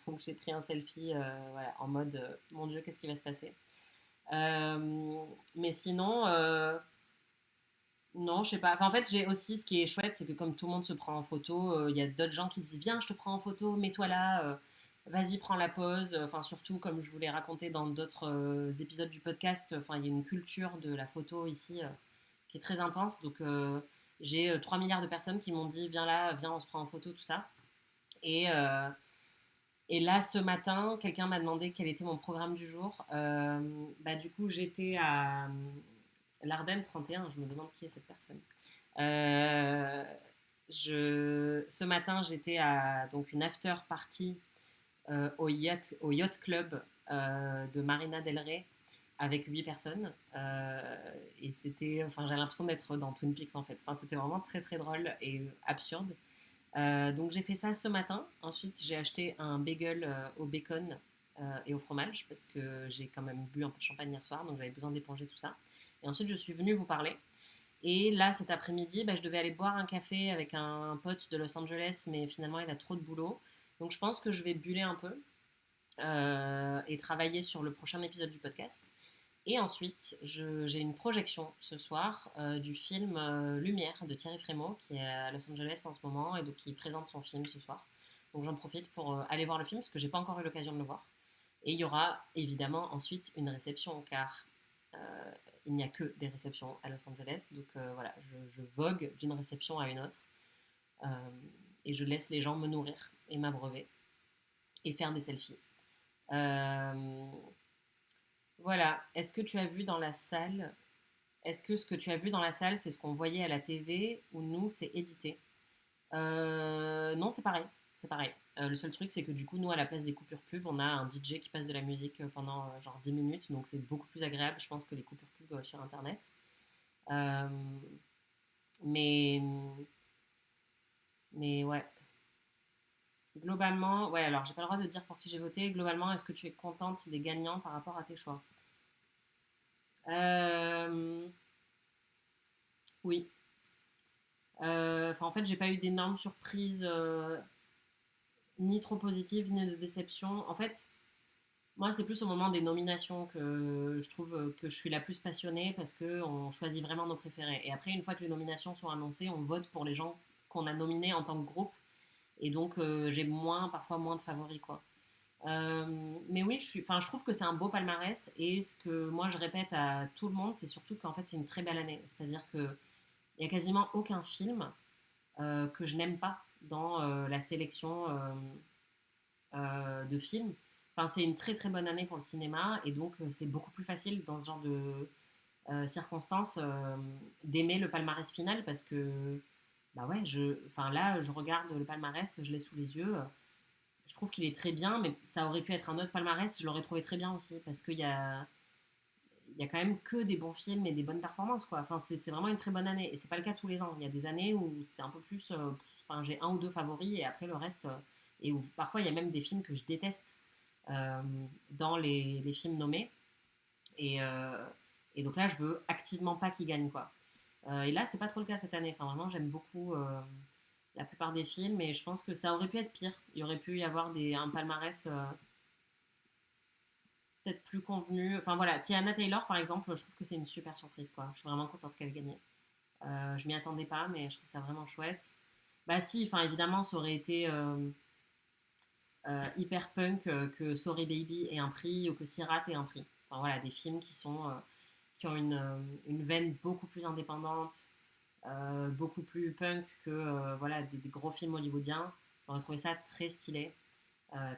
Donc j'ai pris un selfie voilà, en mode mon Dieu, qu'est-ce qui va se passer? Mais sinon, non, je sais pas. Enfin, en fait, j'ai aussi ce qui est chouette, c'est que comme tout le monde se prend en photo, il y a d'autres gens qui disent viens, je te prends en photo, mets-toi là, vas-y, prends la pause. Enfin, surtout comme je vous l'ai raconté dans d'autres épisodes du podcast, enfin, il y a une culture de la photo ici qui est très intense. Donc, j'ai 3 milliards de personnes qui m'ont dit viens là, viens, on se prend en photo, tout ça. Et, euh, et là, ce matin, quelqu'un m'a demandé quel était mon programme du jour. Bah, du coup, j'étais à l'Ardenne 31. Je me demande qui est cette personne. Euh, ce matin, j'étais à donc une after party au yacht Club de Marina Del Rey avec 8 personnes. Et c'était, enfin, j'ai l'impression d'être dans Twin Peaks en fait. Enfin, c'était vraiment très très drôle et absurde. Donc j'ai fait ça ce matin. Ensuite, j'ai acheté un bagel au bacon et au fromage parce que j'ai quand même bu un peu de champagne hier soir, donc j'avais besoin d'éponger tout ça. Et ensuite, je suis venue vous parler. Et là, cet après-midi, bah, je devais aller boire un café avec un pote de Los Angeles, mais finalement, il a trop de boulot. Donc je pense que je vais buller un peu et travailler sur le prochain épisode du podcast. Et ensuite, j'ai une projection ce soir du film Lumière de Thierry Frémaux, qui est à Los Angeles en ce moment, et donc qui présente son film ce soir. Donc j'en profite pour aller voir le film, parce que j'ai pas encore eu l'occasion de le voir. Et il y aura évidemment ensuite une réception, car euh, il n'y a que des réceptions à Los Angeles. Donc voilà, je vogue d'une réception à une autre. Euh, et je laisse les gens me nourrir et m'abreuver et faire des selfies. Euh, voilà. Est-ce que tu as vu dans la salle Est-ce que ce que tu as vu dans la salle, c'est ce qu'on voyait à la TV ou nous, c'est édité? Non, c'est pareil. C'est pareil. Le seul truc, c'est que du coup, nous, à la place des coupures pub, on a un DJ qui passe de la musique pendant genre 10 minutes. Donc, c'est beaucoup plus agréable, je pense, que les coupures pub sur Internet. Euh, mais, mais ouais. Globalement, ouais, alors j'ai pas le droit de dire pour qui j'ai voté. Globalement, est-ce que tu es contente des gagnants par rapport à tes choix? Euh, oui. En fait, j'ai pas eu d'énormes surprises, ni trop positives, ni de déception. En fait, moi, c'est plus au moment des nominations que je trouve que je suis la plus passionnée parce qu'on choisit vraiment nos préférés. Et après, une fois que les nominations sont annoncées, on vote pour les gens qu'on a nominés en tant que groupe. Et donc, j'ai parfois moins de favoris, quoi. Mais oui, je trouve que c'est un beau palmarès. Et ce que moi, je répète à tout le monde, c'est surtout qu'en fait, c'est une très belle année. C'est-à-dire qu'il n'y a quasiment aucun film que je n'aime pas dans la sélection de films. C'est une très très bonne année pour le cinéma et donc c'est beaucoup plus facile dans ce genre de circonstances d'aimer le palmarès final parce que bah ouais, là je regarde le palmarès, je l'ai sous les yeux, je trouve qu'il est très bien, mais ça aurait pu être un autre palmarès, je l'aurais trouvé très bien aussi parce qu'il y a quand même que des bons films et des bonnes performances quoi. C'est vraiment une très bonne année et c'est pas le cas tous les ans. Il y a des années où c'est un peu plus, j'ai un ou deux favoris et après le reste et où parfois il y a même des films que je déteste euh, dans les films nommés et, euh, et donc là je veux activement pas qu'ils gagnent quoi. Et là c'est pas trop le cas cette année. Vraiment j'aime beaucoup la plupart des films et je pense que ça aurait pu être pire. Il y aurait pu y avoir un palmarès peut-être plus convenu. Voilà, Tiana Taylor par exemple, je trouve que c'est une super surprise quoi. Je suis vraiment contente qu'elle gagne. Je m'y attendais pas, mais je trouve ça vraiment chouette. Bah si, évidemment, ça aurait été hyper punk que Sorry Baby ait un prix ou que Sirat ait un prix. Voilà, des films qui ont une veine beaucoup plus indépendante, beaucoup plus punk que voilà, des gros films hollywoodiens. J'aurais trouvé ça très stylé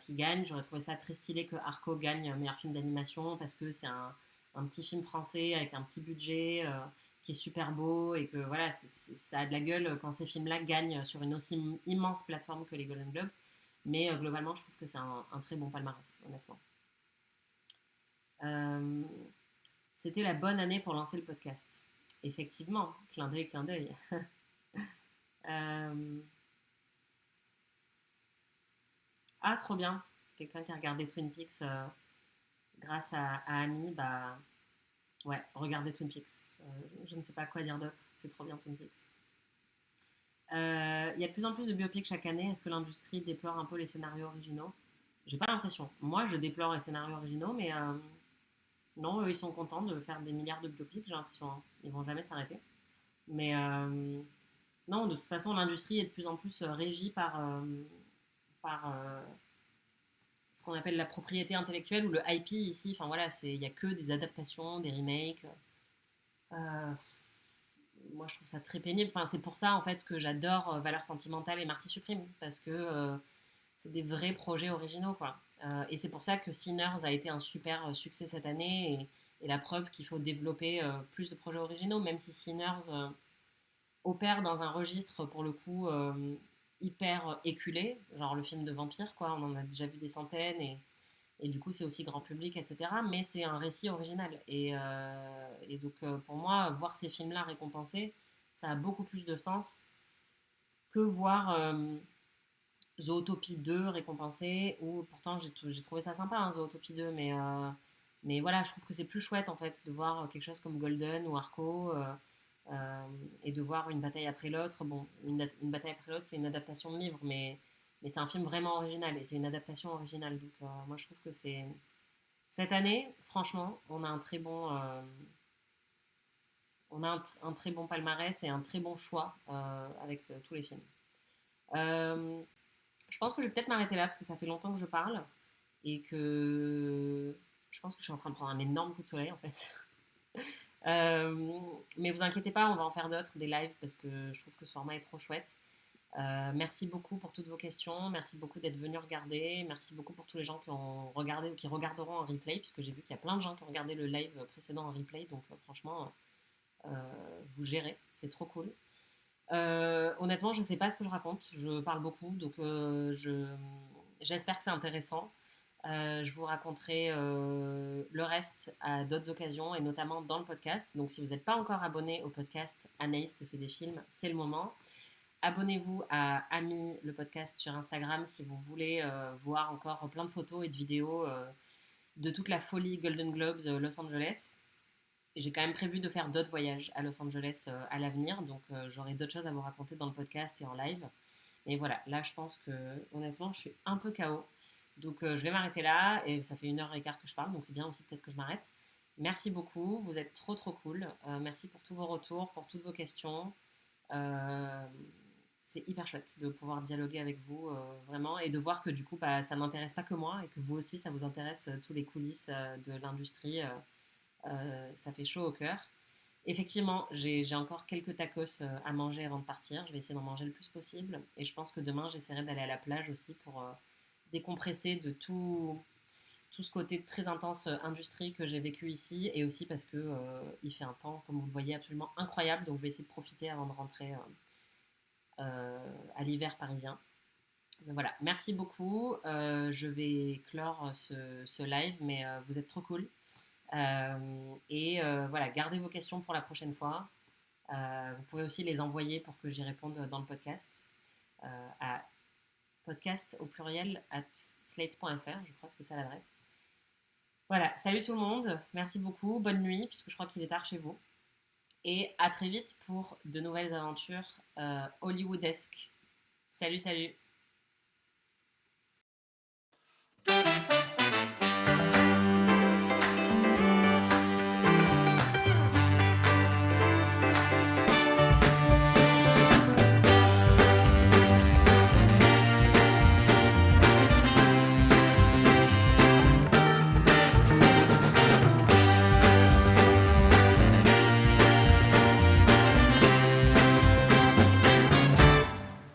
qui gagne. J'aurais trouvé ça très stylé que Arco gagne meilleur film d'animation parce que c'est un petit film français avec un petit budget qui est super beau et que voilà, ça a de la gueule quand ces films-là gagnent sur une aussi immense plateforme que les Golden Globes. Mais globalement, je trouve que c'est un très bon palmarès, honnêtement. Euh, C'était la bonne année pour lancer le podcast. Effectivement, clin d'œil, clin d'œil. Euh, Ah, trop bien. Quelqu'un qui a regardé Twin Peaks grâce à Ami, bah ouais, regardez Twin Peaks. Je ne sais pas quoi dire d'autre, c'est trop bien Twin Peaks. Il y a de plus en plus de biopics chaque année. Est-ce que l'industrie déplore un peu les scénarios originaux? J'ai pas l'impression. Moi, je déplore les scénarios originaux, mais non, eux, ils sont contents de faire des milliards de biopics, j'ai l'impression. Hein. Ils vont jamais s'arrêter. Mais non, de toute façon, l'industrie est de plus en plus régie par ce qu'on appelle la propriété intellectuelle ou le IP ici. Il n'y a que des adaptations, des remakes. Euh, Moi, je trouve ça très pénible. C'est pour ça, en fait, que j'adore Valeurs Sentimentales et Marty Supreme, parce que c'est des vrais projets originaux, quoi. Et c'est pour ça que Sinners a été un super succès cette année, et la preuve qu'il faut développer plus de projets originaux, même si Sinners opère dans un registre, pour le coup, hyper éculé, genre le film de vampire, quoi. On en a déjà vu des centaines, et du coup, c'est aussi grand public, etc. Mais c'est un récit original. Et donc, pour moi, voir ces films-là récompensés, ça a beaucoup plus de sens que voir Zootopie 2 récompensé, où pourtant j'ai trouvé ça sympa, hein, Zootopie 2, mais voilà, je trouve que c'est plus chouette, en fait, de voir quelque chose comme Golden ou Arco, et de voir une bataille après l'autre. Bon, une bataille après l'autre, c'est une adaptation de livre, mais c'est un film vraiment original et c'est une adaptation originale. Donc, moi, je trouve que c'est. Cette année, franchement, on a un très bon palmarès et un très bon choix avec tous les films. Euh, je pense que je vais peut-être m'arrêter là parce que ça fait longtemps que je parle et que je pense que je suis en train de prendre un énorme coup de soleil en fait. Euh, mais vous inquiétez pas, on va en faire d'autres, des lives, parce que je trouve que ce format est trop chouette. Merci beaucoup pour toutes vos questions, merci beaucoup d'être venus regarder, merci beaucoup pour tous les gens qui ont regardé ou qui regarderont en replay, puisque j'ai vu qu'il y a plein de gens qui ont regardé le live précédent en replay, donc franchement, vous gérez, c'est trop cool. Honnêtement, je sais pas ce que je raconte, je parle beaucoup, donc j'espère que c'est intéressant. Je vous raconterai le reste à d'autres occasions et notamment dans le podcast. Donc si vous n'êtes pas encore abonné au podcast Anaïs se fait des films, c'est le moment. Abonnez-vous à Ami, le podcast sur Instagram, si vous voulez voir encore plein de photos et de vidéos de toute la folie Golden Globes Los Angeles. j'ai quand même prévu de faire d'autres voyages à Los Angeles à l'avenir, donc j'aurai d'autres choses à vous raconter dans le podcast et en live. Et voilà, là je pense que honnêtement je suis un peu KO. Donc je vais m'arrêter là et ça fait 1h15 que je parle, donc c'est bien aussi peut-être que je m'arrête. Merci beaucoup, vous êtes trop trop cool. Merci pour tous vos retours, pour toutes vos questions. Euh, c'est hyper chouette de pouvoir dialoguer avec vous vraiment et de voir que du coup bah, ça m'intéresse pas que moi et que vous aussi ça vous intéresse tous les coulisses de l'industrie. Ça fait chaud au cœur. Effectivement, j'ai encore quelques tacos à manger avant de partir. Je vais essayer d'en manger le plus possible. Et je pense que demain, j'essaierai d'aller à la plage aussi pour décompresser de tout ce côté très intense industrie que j'ai vécu ici. Et aussi parce que il fait un temps, comme vous le voyez, absolument incroyable. Donc je vais essayer de profiter avant de rentrer à l'hiver parisien. Mais voilà, merci beaucoup. Je vais clore ce live, mais vous êtes trop cool. Voilà, gardez vos questions pour la prochaine fois. Vous pouvez aussi les envoyer pour que j'y réponde dans le podcast à podcast au pluriel at slate.fr, je crois que c'est ça l'adresse. Voilà, salut tout le monde, merci beaucoup, bonne nuit, puisque je crois qu'il est tard chez vous. Et à très vite pour de nouvelles aventures hollywoodesques. Salut, salut!